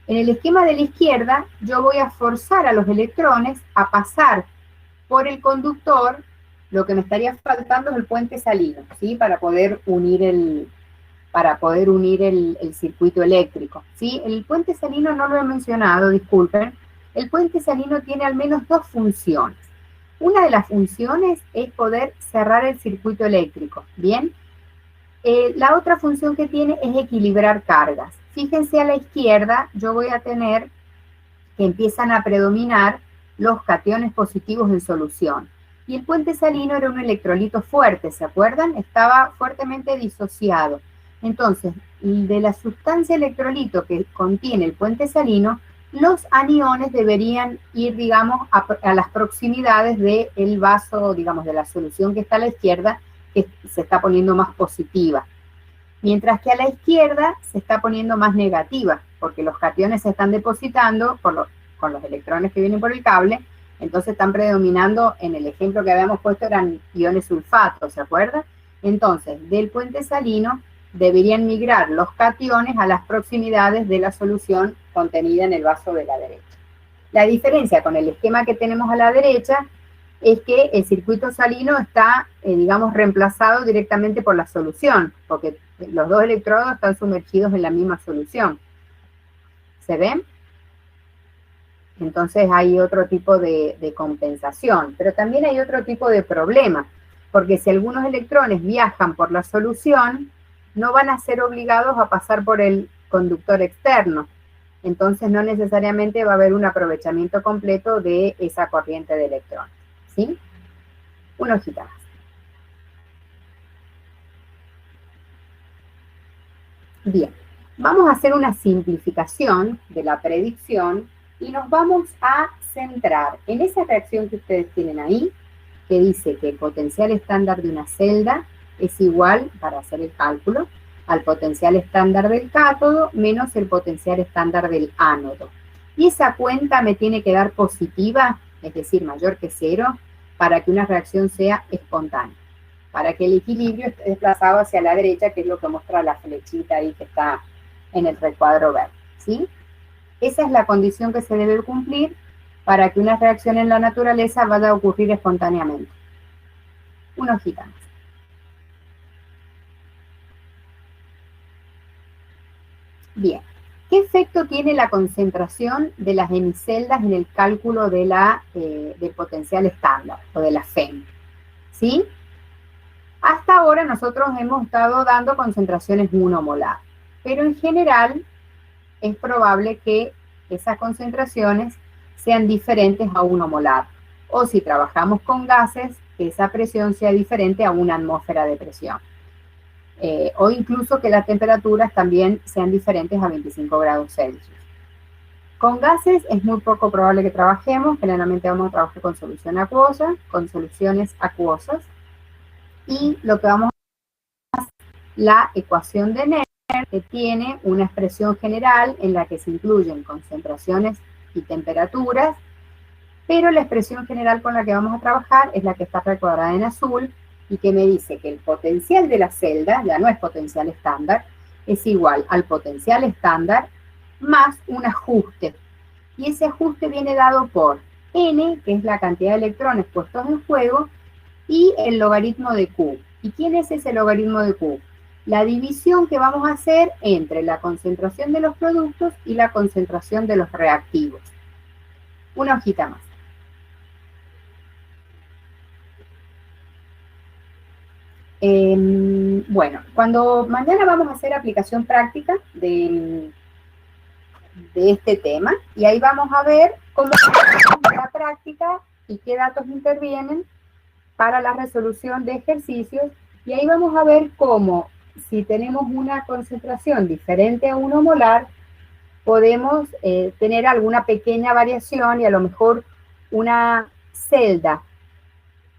S1: En el esquema de la izquierda, yo voy a forzar a los electrones a pasar por el conductor. Lo que me estaría faltando es el puente salino, ¿sí? Para poder unir el circuito eléctrico, ¿sí? El puente salino no lo he mencionado, disculpen. El puente salino tiene al menos dos funciones. Una de las funciones es poder cerrar el circuito eléctrico, ¿bien? La otra función que tiene es equilibrar cargas. Fíjense a la izquierda, yo voy a tener que empiezan a predominar los cationes positivos en solución. Y el puente salino era un electrolito fuerte, ¿se acuerdan? Estaba fuertemente disociado. Entonces, de la sustancia electrolito que contiene el puente salino, los aniones deberían ir, digamos, a las proximidades del vaso, digamos, de la solución que está a la izquierda, que se está poniendo más positiva. Mientras que a la izquierda se está poniendo más negativa, porque los cationes se están depositando con los electrones que vienen por el cable, entonces están predominando, en el ejemplo que habíamos puesto eran iones sulfato, ¿se acuerdan? Entonces, del puente salino deberían migrar los cationes a las proximidades de la solución contenida en el vaso de la derecha. La diferencia con el esquema que tenemos a la derecha es que el circuito salino está, digamos, reemplazado directamente por la solución, porque los dos electrodos están sumergidos en la misma solución. ¿Se ven? Entonces hay otro tipo de compensación, pero también hay otro tipo de problema, porque si algunos electrones viajan por la solución, no van a ser obligados a pasar por el conductor externo. Entonces no necesariamente va a haber un aprovechamiento completo de esa corriente de electrones. ¿Sí? Una hojita más. Bien, vamos a hacer una simplificación de la predicción y nos vamos a centrar en esa reacción que ustedes tienen ahí, que dice que el potencial estándar de una celda es igual, para hacer el cálculo, al potencial estándar del cátodo menos el potencial estándar del ánodo. Y esa cuenta me tiene que dar positiva, es decir, mayor que 0, para que una reacción sea espontánea, para que el equilibrio esté desplazado hacia la derecha, que es lo que muestra la flechita ahí que está en el recuadro verde, ¿sí? Esa es la condición que se debe cumplir para que una reacción en la naturaleza vaya a ocurrir espontáneamente. Una hojita más. Bien, ¿qué efecto tiene la concentración de las hemiceldas en el cálculo de del potencial estándar o de la FEM? ¿Sí? Hasta ahora nosotros hemos estado dando concentraciones 1 molar, pero en general es probable que esas concentraciones sean diferentes a 1 molar. O si trabajamos con gases, que esa presión sea diferente a una atmósfera de presión. O incluso que las temperaturas también sean diferentes a 25 grados Celsius. Con gases es muy poco probable que trabajemos, generalmente vamos a trabajar con solución acuosa, con soluciones acuosas, y lo que vamos a hacer es la ecuación de Nér, que tiene una expresión general en la que se incluyen concentraciones y temperaturas, pero la expresión general con la que vamos a trabajar es la que está recuadrada en azul y que me dice que el potencial de la celda, ya no es potencial estándar, es igual al potencial estándar más un ajuste. Y ese ajuste viene dado por n, que es la cantidad de electrones puestos en juego, y el logaritmo de Q. ¿Y quién es ese logaritmo de Q? La división que vamos a hacer entre la concentración de los productos y la concentración de los reactivos. Una hojita más. Bueno, cuando mañana vamos a hacer aplicación práctica de este tema, y ahí vamos a ver cómo la práctica y qué datos intervienen para la resolución de ejercicios, y ahí vamos a ver cómo, si tenemos una concentración diferente a 1 molar, podemos tener alguna pequeña variación y a lo mejor una celda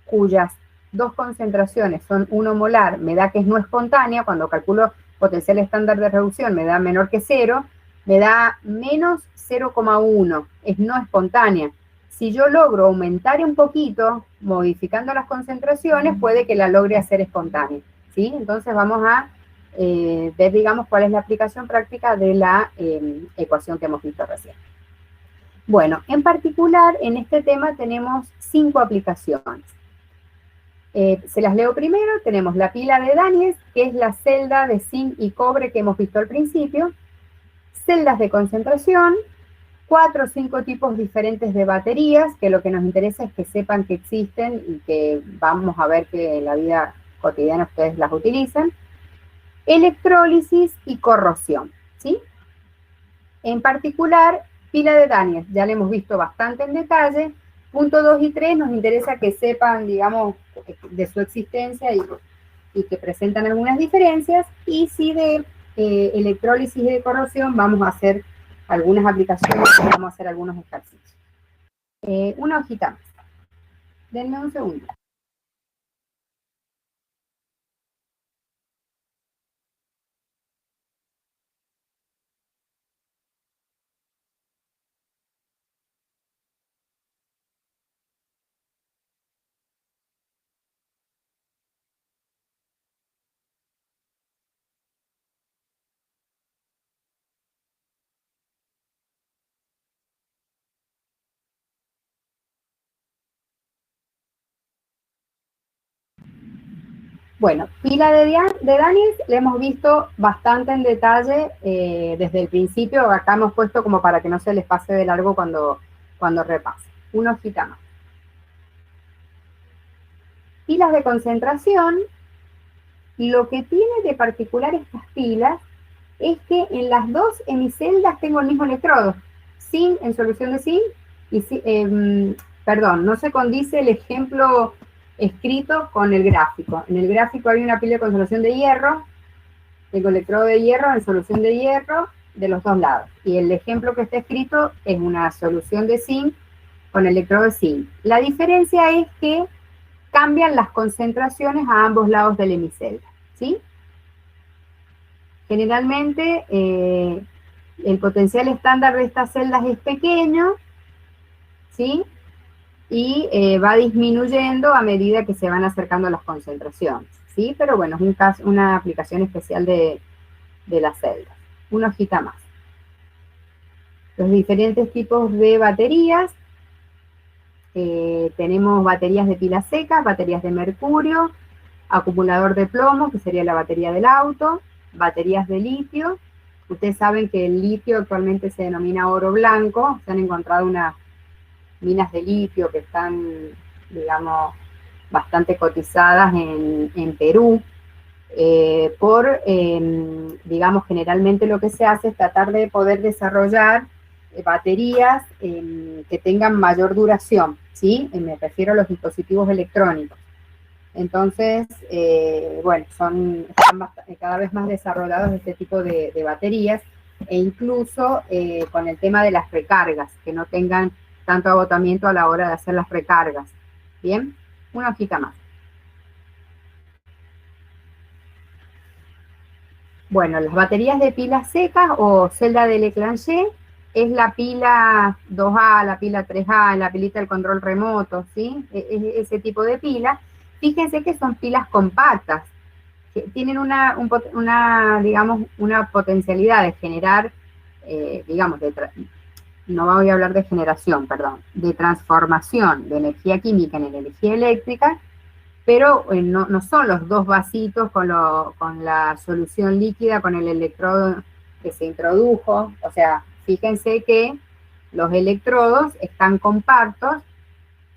S1: cuyas dos concentraciones son 1 molar, me da que es no espontánea, cuando calculo potencial estándar de reducción me da menor que 0, me da menos 0,1, es no espontánea. Si yo logro aumentar un poquito, modificando las concentraciones, puede que la logre hacer espontánea, ¿sí? Entonces vamos a ver, digamos, cuál es la aplicación práctica de la ecuación que hemos visto recién. Bueno, en particular, en este tema tenemos 5 aplicaciones. Se las leo primero. Tenemos la pila de Daniels, que es la celda de zinc y cobre que hemos visto al principio, celdas de concentración, 4 o 5 tipos diferentes de baterías, que lo que nos interesa es que sepan que existen y que vamos a ver que en la vida cotidiana ustedes las utilizan, electrólisis y corrosión, ¿sí? En particular, pila de Daniels, ya la hemos visto bastante en detalle. Punto 2 y 3 nos interesa que sepan, digamos, de su existencia y que presentan algunas diferencias. Y si de electrólisis y de corrosión vamos a hacer algunas aplicaciones, vamos a hacer algunos ejercicios. Una hojita más. Denme un segundo. Bueno, pila de Daniels la hemos visto bastante en detalle desde el principio. Acá hemos puesto como para que no se les pase de largo cuando repasen. Una hojita más. Pilas de concentración, lo que tiene de particular estas pilas es que en las dos hemiceldas tengo el mismo electrodo, zinc en solución de zinc, y perdón, no se condice el ejemplo escrito con el gráfico. En el gráfico hay una pila de concentración de hierro, tengo electrodo de hierro en solución de hierro de los dos lados, y el ejemplo que está escrito es una solución de zinc con electrodo de zinc. La diferencia es que cambian las concentraciones a ambos lados del hemicelda, ¿sí? Generalmente el potencial estándar de estas celdas es pequeño, ¿sí? Y va disminuyendo a medida que se van acercando las concentraciones, ¿sí? Pero bueno, es una aplicación especial de las celdas. Una hojita más. Los diferentes tipos de baterías. Tenemos baterías de pilas secas, baterías de mercurio, acumulador de plomo, que sería la batería del auto, baterías de litio. Ustedes saben que el litio actualmente se denomina oro blanco. Se han encontrado unas minas de litio que están, digamos, bastante cotizadas en Perú. Digamos, generalmente lo que se hace es tratar de poder desarrollar baterías que tengan mayor duración, ¿sí? Me refiero a los dispositivos electrónicos. Entonces, bueno, están cada vez más desarrollados este tipo de baterías, e incluso con el tema de las recargas, que no tengan tanto agotamiento a la hora de hacer las recargas. Bien, una hojita más. Bueno, las baterías de pilas secas o celda de Leclanché es la pila 2A, la pila 3A, la pilita del control remoto, ¿sí? Ese tipo de pila. Fíjense que son pilas compactas, que tienen digamos, una potencialidad de generar, digamos, no voy a hablar de generación, perdón, de transformación de energía química en energía eléctrica, pero no son los dos vasitos con la solución líquida, con el electrodo que se introdujo. O sea, fíjense que los electrodos están compactos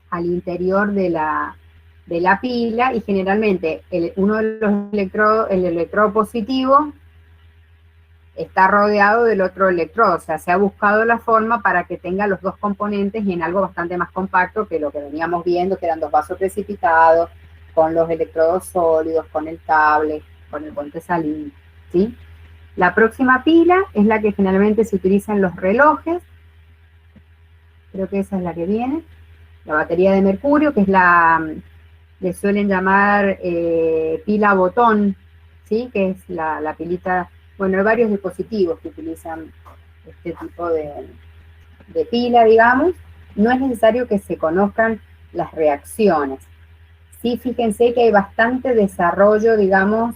S1: al interior de la pila, y generalmente uno de los electrodos, el electrodo positivo, está rodeado del otro electrodo. O sea, se ha buscado la forma para que tenga los dos componentes en algo bastante más compacto que lo que veníamos viendo, que eran dos vasos precipitados, con los electrodos sólidos, con el cable, con el puente salino, ¿sí? La próxima pila es la que generalmente se utiliza en los relojes. Creo que esa es la que viene. La batería de mercurio, que es le suelen llamar pila botón, ¿sí? Que es la pilita. Bueno, hay varios dispositivos que utilizan este tipo de pila, digamos. No es necesario que se conozcan las reacciones. Sí, fíjense que hay bastante desarrollo, digamos,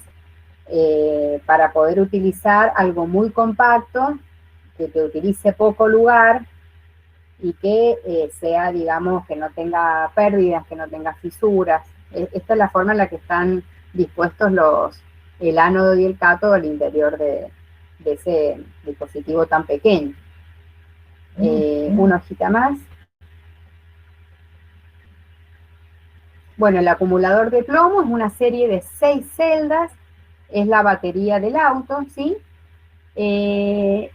S1: para poder utilizar algo muy compacto, que te utilice poco lugar y que sea, digamos, que no tenga pérdidas, que no tenga fisuras. Esta es la forma en la que están dispuestos el ánodo y el cátodo al interior de ese dispositivo tan pequeño. Una hojita más. Bueno, el acumulador de plomo es una serie de 6 celdas, es la batería del auto, ¿sí?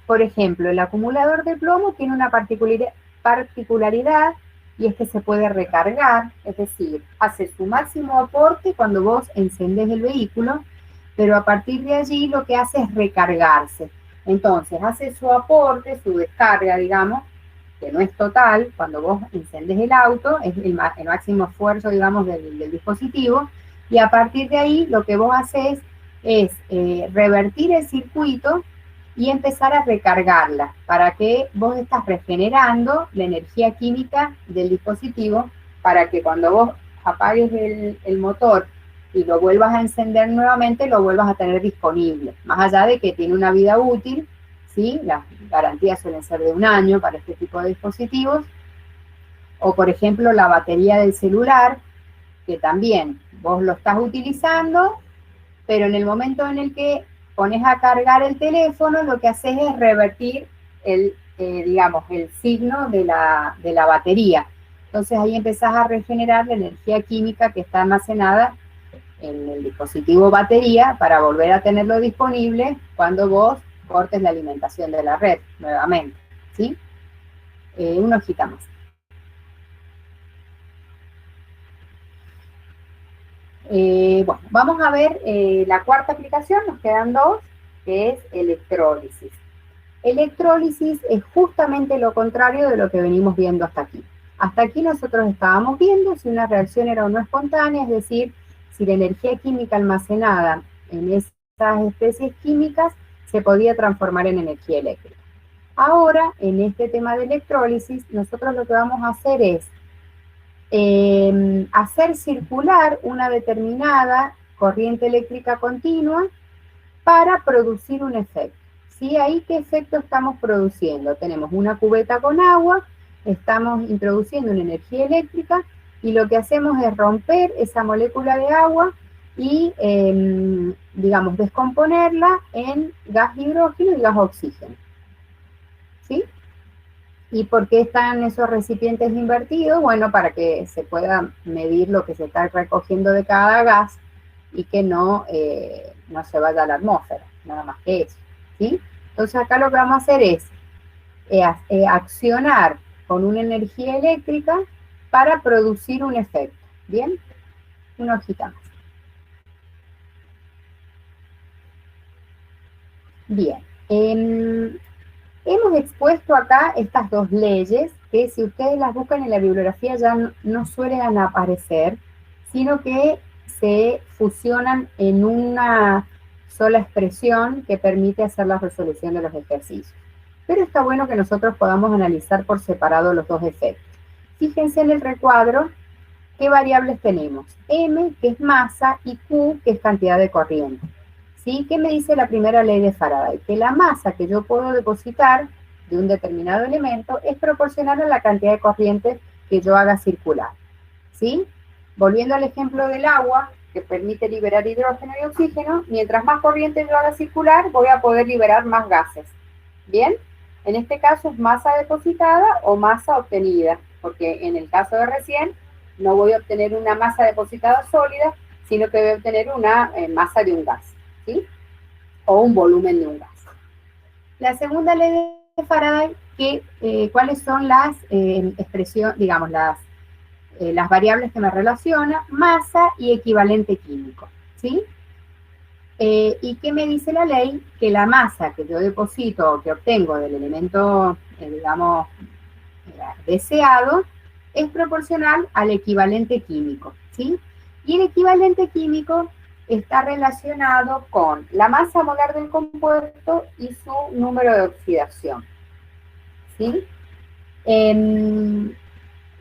S1: Por ejemplo, el acumulador de plomo tiene una particularidad, y es que se puede recargar, es decir, hace su máximo aporte cuando vos encendés el vehículo, pero a partir de allí lo que hace es recargarse. Entonces, hace su aporte, su descarga, digamos, que no es total. Cuando vos encendés el auto, es el máximo esfuerzo, digamos, del dispositivo, y a partir de ahí lo que vos haces es revertir el circuito y empezar a recargarla, para que vos estás regenerando la energía química del dispositivo, para que cuando vos apagues el motor y lo vuelvas a encender nuevamente, lo vuelvas a tener disponible, más allá de que tiene una vida útil, ¿sí? Las garantías suelen ser de 1 año para este tipo de dispositivos. O, por ejemplo, la batería del celular, que también vos lo estás utilizando, pero en el momento en el que pones a cargar el teléfono, lo que haces es revertir digamos, el signo de la batería. Entonces ahí empezás a regenerar la energía química que está almacenada en el dispositivo batería para volver a tenerlo disponible cuando vos cortes la alimentación de la red nuevamente, ¿sí? Una hojita más. Bueno, vamos a ver la cuarta aplicación, nos quedan dos, que es electrólisis. Electrólisis es justamente lo contrario de lo que venimos viendo hasta aquí. Hasta aquí nosotros estábamos viendo si una reacción era o no espontánea, es decir, si la energía química almacenada en esas especies químicas se podía transformar en energía eléctrica. Ahora, en este tema de electrólisis, nosotros lo que vamos a hacer es hacer circular una determinada corriente eléctrica continua para producir un efecto. ¿Sí? Ahí, ¿qué efecto estamos produciendo? Tenemos una cubeta con agua, estamos introduciendo una energía eléctrica y lo que hacemos es romper esa molécula de agua y, digamos, descomponerla en gas hidrógeno y gas oxígeno. ¿Sí? ¿Y por qué están esos recipientes invertidos? Bueno, para que se pueda medir lo que se está recogiendo de cada gas y que no se vaya a la atmósfera, nada más que eso, ¿sí? Entonces acá lo que vamos a hacer es accionar con una energía eléctrica para producir un efecto, ¿bien? Una hojita más. Bien, hemos expuesto acá estas dos leyes que si ustedes las buscan en la bibliografía ya no suelen aparecer, sino que se fusionan en una sola expresión que permite hacer la resolución de los ejercicios. Pero está bueno que nosotros podamos analizar por separado los dos efectos. Fíjense en el recuadro qué variables tenemos. M, que es masa, y Q, que es cantidad de corriente. ¿Sí? ¿Qué me dice la primera ley de Faraday? Que la masa que yo puedo depositar de un determinado elemento es proporcional a la cantidad de corriente que yo haga circular. ¿Sí? Volviendo al ejemplo del agua, que permite liberar hidrógeno y oxígeno, mientras más corriente yo haga circular, voy a poder liberar más gases. ¿Bien? En este caso es masa depositada o masa obtenida, porque en el caso de recién no voy a obtener una masa depositada sólida, sino que voy a obtener una masa de un gas, ¿sí? O un volumen de un gas. La segunda ley de Faraday, ¿cuáles son las expresiones, digamos, las variables que me relaciona? Masa y equivalente químico, ¿sí? ¿Y qué me dice la ley? Que la masa que yo deposito o que obtengo del elemento, digamos, deseado, es proporcional al equivalente químico, ¿sí? Y el equivalente químico está relacionado con la masa molar del compuesto y su número de oxidación, ¿sí?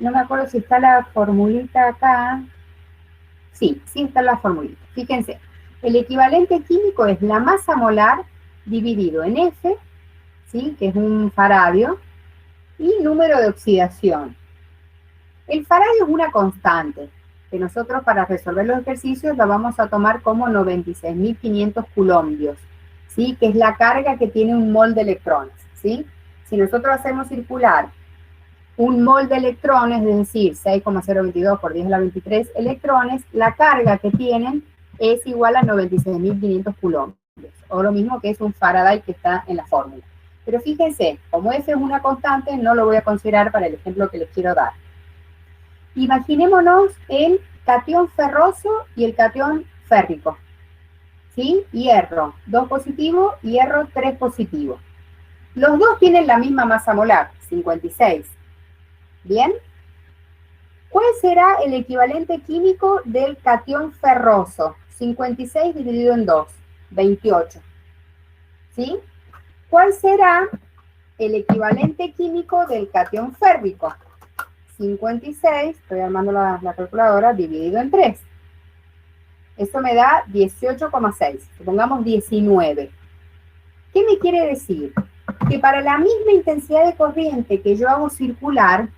S1: No me acuerdo si está la formulita acá. Sí, sí está la formulita. Fíjense, el equivalente químico es la masa molar dividido en F, ¿sí? Que es un faradio, y número de oxidación. El faradio es una constante, que nosotros para resolver los ejercicios la vamos a tomar como 96.500 coulombios, ¿sí? Que es la carga que tiene un mol de electrones, ¿sí? Si nosotros hacemos circular un mol de electrones, es decir, 6,022 por 10 a la 23 electrones, la carga que tienen es igual a 96.500 coulombios, o lo mismo que es un Faraday que está en la fórmula. Pero fíjense, como F es una constante, no lo voy a considerar para el ejemplo que les quiero dar. Imaginémonos el catión ferroso y el catión férrico, ¿sí? Hierro 2 positivo, hierro 3 positivo. Los dos tienen la misma masa molar, 56. ¿Bien? ¿Cuál será el equivalente químico del catión ferroso? 56 dividido en 2, 28. ¿Sí? ¿Cuál será el equivalente químico del catión férrico? 56, estoy armando la calculadora, dividido en 3. Eso me da 18,6. Supongamos 19. ¿Qué me quiere decir? Que para la misma intensidad de corriente que yo hago circular,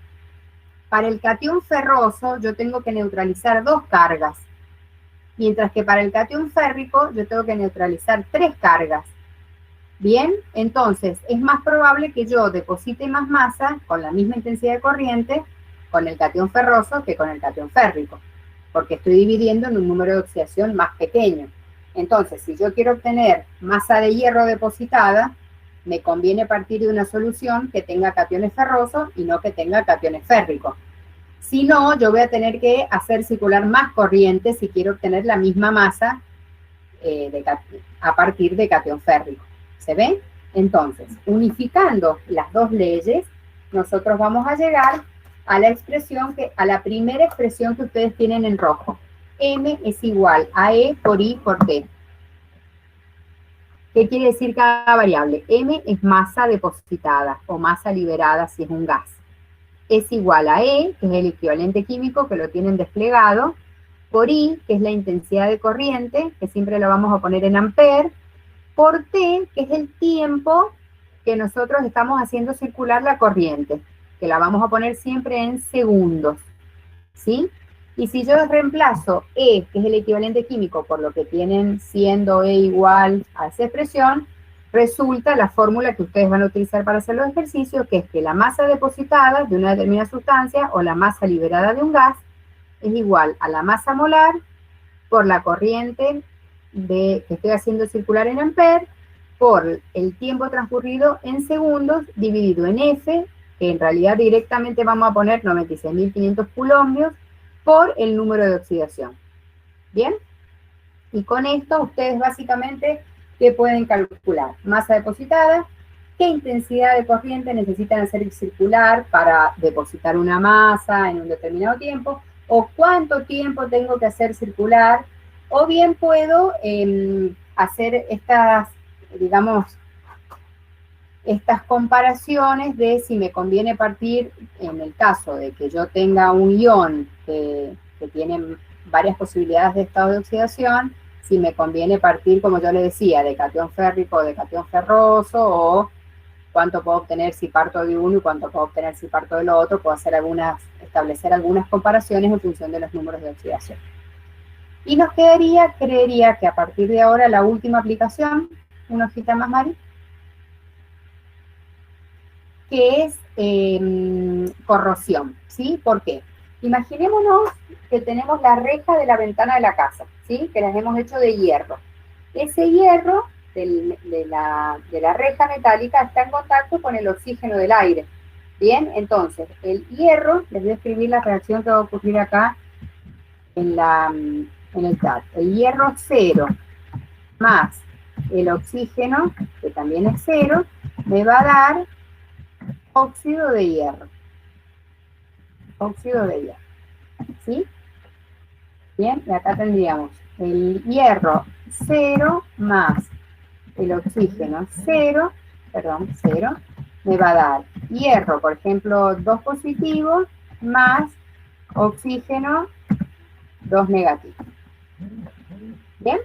S1: para el catión ferroso yo tengo que neutralizar dos cargas. Mientras que para el catión férrico yo tengo que neutralizar 3 cargas. Bien, entonces es más probable que yo deposite más masa con la misma intensidad de corriente con el catión ferroso que con el catión férrico, porque estoy dividiendo en un número de oxidación más pequeño. Entonces, si yo quiero obtener masa de hierro depositada, me conviene partir de una solución que tenga cationes ferrosos y no que tenga cationes férricos. Si no, yo voy a tener que hacer circular más corriente si quiero obtener la misma masa a partir de catión férrico. ¿Se ven? Entonces, unificando las dos leyes, nosotros vamos a llegar a la expresión a la primera expresión que ustedes tienen en rojo. M es igual a E por I por T. ¿Qué quiere decir cada variable? M es masa depositada o masa liberada si es un gas. Es igual a E, que es el equivalente químico que lo tienen desplegado, por I, que es la intensidad de corriente, que siempre lo vamos a poner en amperes, por T, que es el tiempo que nosotros estamos haciendo circular la corriente, que la vamos a poner siempre en segundos, ¿sí? Y si yo reemplazo E, que es el equivalente químico, por lo que tienen siendo E igual a esa expresión, resulta la fórmula que ustedes van a utilizar para hacer los ejercicios, que es que la masa depositada de una determinada sustancia o la masa liberada de un gas es igual a la masa molar por la corriente que estoy haciendo circular en amperes por el tiempo transcurrido en segundos dividido en F, que en realidad directamente vamos a poner 96.500 coulombios, por el número de oxidación. ¿Bien? Y con esto ustedes básicamente, ¿qué pueden calcular? Masa depositada, qué intensidad de corriente necesitan hacer circular para depositar una masa en un determinado tiempo, o cuánto tiempo tengo que hacer circular, o bien puedo hacer estas, digamos, estas comparaciones de si me conviene partir, en el caso de que yo tenga un ion que tiene varias posibilidades de estado de oxidación, si me conviene partir, como yo le decía, de catión férrico o de catión ferroso, o cuánto puedo obtener si parto de uno y cuánto puedo obtener si parto del otro. Puedo establecer algunas comparaciones en función de los números de oxidación. Y nos quedaría, creería que a partir de ahora, la última aplicación, una hojita más, Mari, que es corrosión, ¿sí? ¿Por qué? Imaginémonos que tenemos la reja de la ventana de la casa, ¿sí? Que las hemos hecho de hierro. Ese hierro de la reja metálica está en contacto con el oxígeno del aire. Bien, entonces, el hierro, les voy a escribir la reacción que va a ocurrir acá en el chat. El hierro 0 más el oxígeno, que también es 0, me va a dar óxido de hierro. Óxido de hierro. ¿Sí? Bien, y acá tendríamos el hierro 0 más el oxígeno 0, me va a dar hierro, por ejemplo, 2 positivo, más oxígeno 2 negativo. ¿Bien?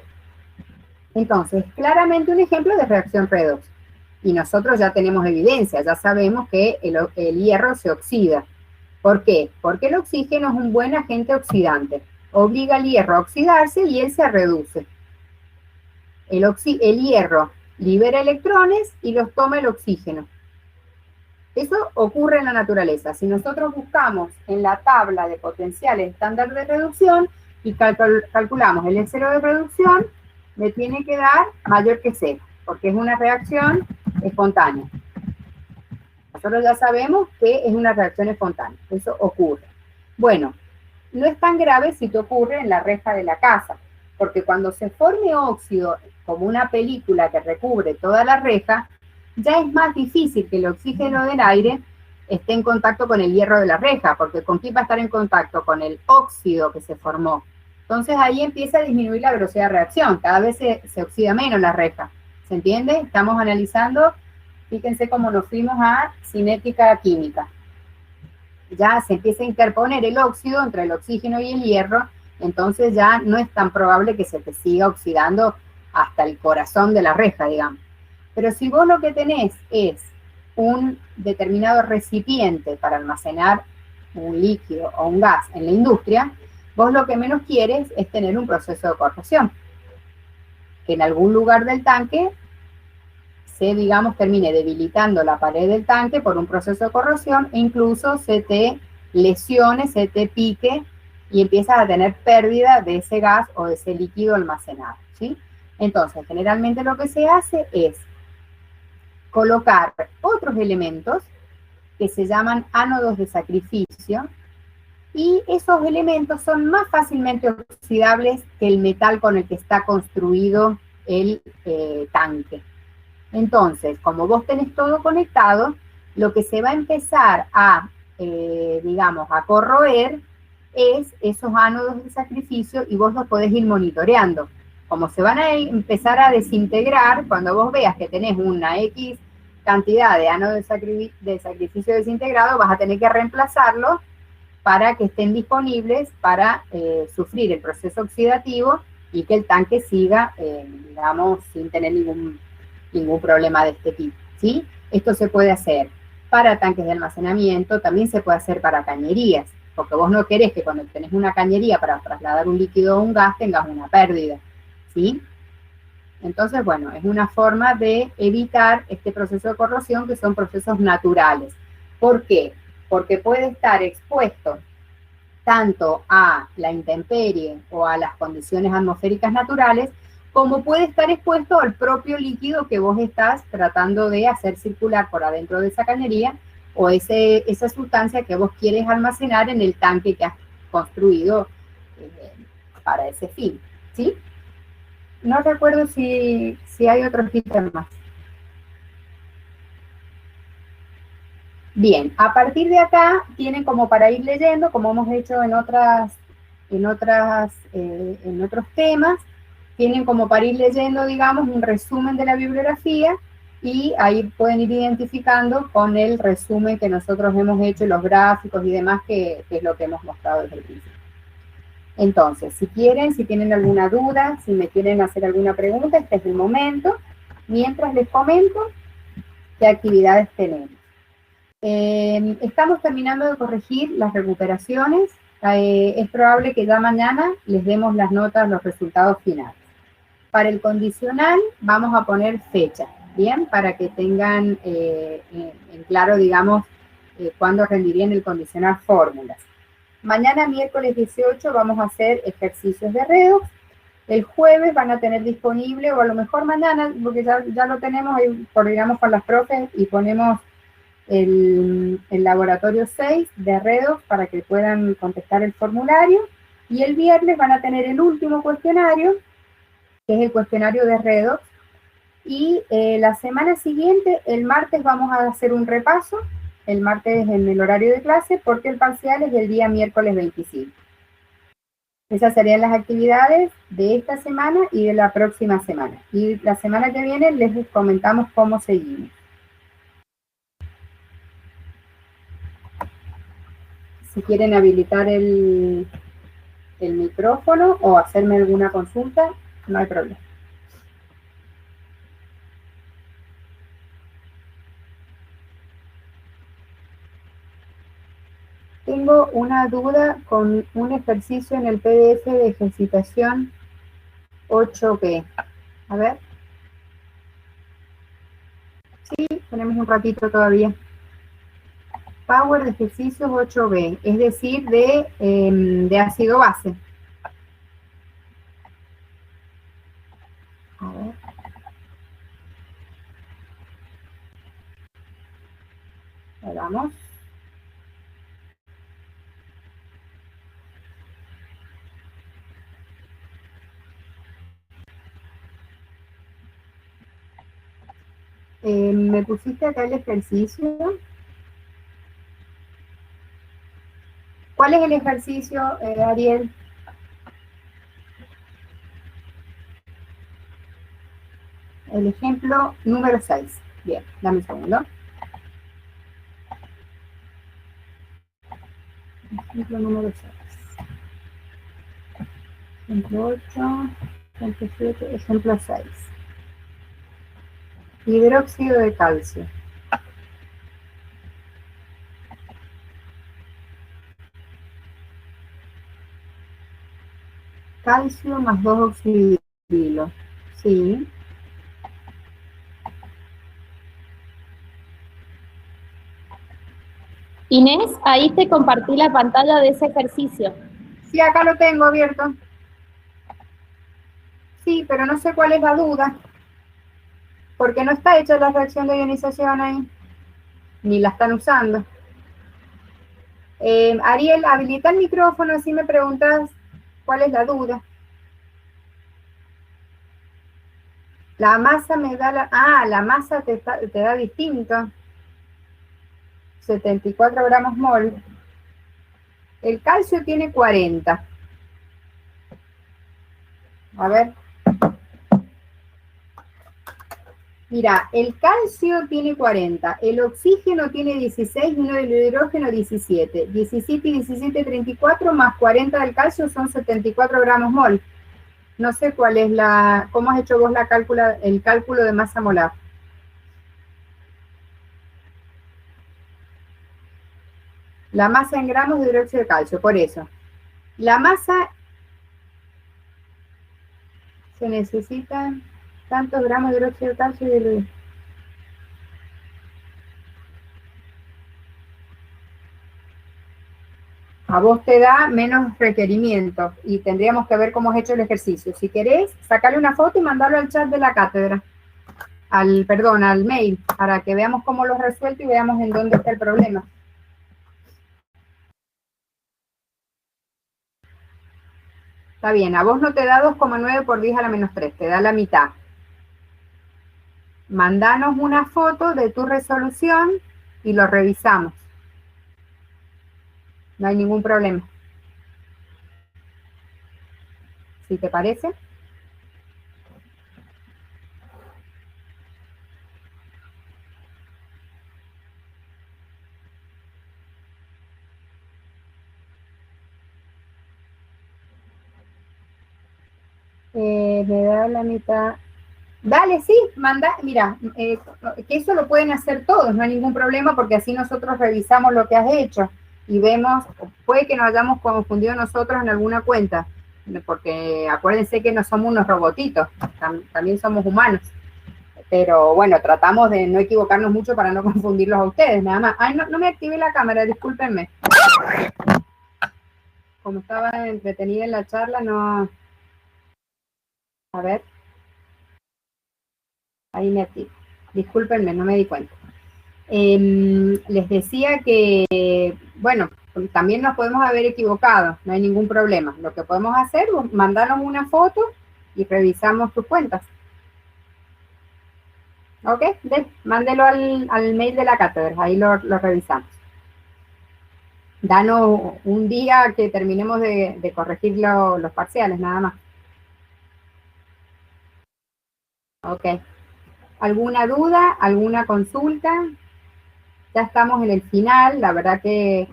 S1: Entonces, claramente un ejemplo de reacción redox. Y nosotros ya tenemos evidencia, ya sabemos que el hierro se oxida. ¿Por qué? Porque el oxígeno es un buen agente oxidante. Obliga al hierro a oxidarse y él se reduce. El hierro libera electrones y los toma el oxígeno. Eso ocurre en la naturaleza. Si nosotros buscamos en la tabla de potenciales estándar de reducción y calculamos el E0 de reducción, me tiene que dar mayor que 0, porque es una reacción espontánea. Nosotros ya sabemos que es una reacción espontánea. Eso ocurre. Bueno, no es tan grave si te ocurre en la reja de la casa, porque cuando se forme óxido como una película que recubre toda la reja, ya es más difícil que el oxígeno del aire esté en contacto con el hierro de la reja, porque ¿con quién va a estar en contacto? Con el óxido que se formó. Entonces ahí empieza a disminuir la velocidad de reacción, cada vez se oxida menos la reja. ¿Se entiende? Estamos analizando, fíjense cómo nos fuimos a cinética química. Ya se empieza a interponer el óxido entre el oxígeno y el hierro, entonces ya no es tan probable que se te siga oxidando hasta el corazón de la reja, digamos. Pero si vos lo que tenés es un determinado recipiente para almacenar un líquido o un gas en la industria, Vos lo que menos quieres es tener un proceso de corrosión, que en algún lugar del tanque se, digamos, termine debilitando la pared del tanque por un proceso de corrosión e incluso se te lesione, se te pique y empiezas a tener pérdida de ese gas o de ese líquido almacenado, ¿sí? Entonces, generalmente lo que se hace es colocar otros elementos que se llaman ánodos de sacrificio, y esos elementos son más fácilmente oxidables que el metal con el que está construido el tanque. Entonces, como vos tenés todo conectado, lo que se va a empezar a, digamos, a corroer es esos ánodos de sacrificio y vos los podés ir monitoreando. Como se van a empezar a desintegrar, cuando vos veas que tenés una X cantidad de ánodos de sacrificio desintegrado, vas a tener que reemplazarlos para que estén disponibles para sufrir el proceso oxidativo y que el tanque siga, digamos, sin tener ningún problema de este tipo, ¿sí? Esto se puede hacer para tanques de almacenamiento, también se puede hacer para cañerías, porque vos no querés que cuando tenés una cañería para trasladar un líquido o un gas tengas una pérdida, ¿sí? Entonces, bueno, es una forma de evitar este proceso de corrosión, que son procesos naturales. ¿Por qué? Porque puede estar expuesto tanto a la intemperie o a las condiciones atmosféricas naturales, como puede estar expuesto al propio líquido que vos estás tratando de hacer circular por adentro de esa cañería, o esa sustancia que vos quieres almacenar en el tanque que has construido para ese fin, ¿sí? No recuerdo si hay otros ítems más. Bien, a partir de acá tienen como para ir leyendo, como hemos hecho en otros temas, tienen como para ir leyendo, digamos, un resumen de la bibliografía, y ahí pueden ir identificando con el resumen que nosotros hemos hecho, los gráficos y demás, que es lo que hemos mostrado desde el principio. Entonces, si tienen alguna duda, si me quieren hacer alguna pregunta, este es el momento, mientras les comento qué actividades tenemos. Estamos terminando de corregir las recuperaciones. Es probable que ya mañana les demos las notas, los resultados finales. Para el condicional vamos a poner fecha, ¿bien? Para que tengan en claro, digamos, cuándo rendirían el condicional fórmulas. Mañana, miércoles 18, vamos a hacer ejercicios de redox. El jueves van a tener disponible, o a lo mejor mañana, porque ya lo tenemos, ahí coordinamos con las profes y ponemos el laboratorio 6 de redox para que puedan contestar el formulario. Y el viernes van a tener el último cuestionario, que es el cuestionario de redox. Y la semana siguiente, el martes, vamos a hacer un repaso, el martes en el horario de clase, porque el parcial es el día miércoles 25. Esas serían las actividades de esta semana y de la próxima semana. Y la semana que viene les comentamos cómo seguimos. Si quieren habilitar el micrófono o hacerme alguna consulta, no hay problema. Tengo una duda con un ejercicio en el PDF de ejercitación 8B. A ver. Sí, tenemos un ratito todavía. Power de ejercicios 8B, es decir, de ácido base. A ver. Veamos. Me pusiste acá el ejercicio. ¿Cuál es el ejercicio, Ariel? El ejemplo número 6. Bien, dame un segundo. Ejemplo número 6. Ejemplo 8, ejemplo 7, ejemplo 6. Hidróxido de calcio. Calcio más 2 oxidrilo. Sí.
S2: Inés, ahí te compartí la pantalla de ese ejercicio.
S1: Sí, acá lo tengo abierto. Sí, pero no sé cuál es la duda. Porque no está hecha la reacción de ionización ahí. Ni la están usando. Ariel, habilita el micrófono, así me preguntas cuál es la duda. La masa me da la... Ah, la masa te da distinto. 74 gramos mol. El calcio tiene 40. A ver. Mira, el calcio tiene 40, el oxígeno tiene 16 y el hidrógeno 17. 17 y 17, 34 más 40 del calcio son 74 gramos mol. No sé cuál es la... ¿Cómo has hecho vos el cálculo de masa molar? La masa en gramos de hidróxido de calcio, por eso. La masa se necesita tantos gramos de hidróxido de calcio y a vos te da menos requerimientos y tendríamos que ver cómo has hecho el ejercicio. Si querés, sacarle una foto y mandarlo al chat de la cátedra, al mail, para que veamos cómo lo resuelto y veamos en dónde está el problema. Está bien, a vos no te da 2,9 por 10 a la menos 3, te da la mitad. Mandanos una foto de tu resolución y lo revisamos. No hay ningún problema. ¿Sí te parece? Me da la mitad. Dale, sí, manda, mira, que eso lo pueden hacer todos, no hay ningún problema porque así nosotros revisamos lo que has hecho y vemos, puede que nos hayamos confundido nosotros en alguna cuenta, porque acuérdense que no somos unos robotitos, también somos humanos, pero bueno, tratamos de no equivocarnos mucho para no confundirlos a ustedes, nada más. Ay, no me activé la cámara, discúlpenme. Como estaba entretenida en la charla, no... A ver. Ahí me activo. Discúlpenme, no me di cuenta. Les decía que, bueno, también nos podemos haber equivocado, no hay ningún problema. Lo que podemos hacer es mandarnos una foto y revisamos tus cuentas. ¿Ok? Mándelo al mail de la cátedra, ahí lo revisamos. Danos un día que terminemos de corregir los parciales, nada más. Ok. ¿Alguna duda? ¿Alguna consulta? Ya estamos en el final, la verdad que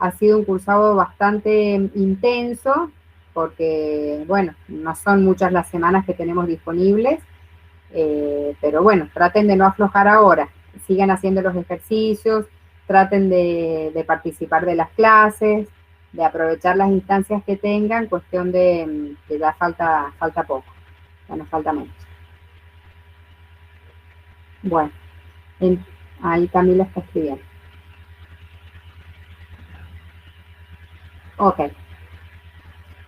S1: ha sido un cursado bastante intenso, porque, bueno, no son muchas las semanas que tenemos disponibles, pero bueno, traten de no aflojar ahora, sigan haciendo los ejercicios, traten de participar de las clases, de aprovechar las instancias que tengan, cuestión de que ya falta poco, ya nos falta menos. Bueno, ahí Camila está escribiendo. Ok.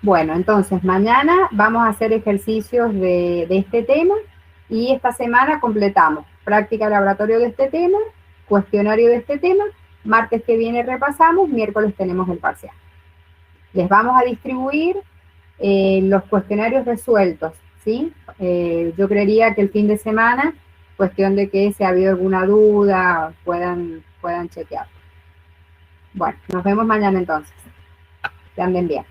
S1: Bueno, entonces mañana vamos a hacer ejercicios de este tema y esta semana completamos práctica de laboratorio de este tema, cuestionario de este tema, martes que viene repasamos, miércoles tenemos el parcial. Les vamos a distribuir los cuestionarios resueltos, ¿sí? Yo creería que el fin de semana, cuestión de que si ha habido alguna duda, puedan chequear. Bueno, nos vemos mañana entonces. Que anden bien.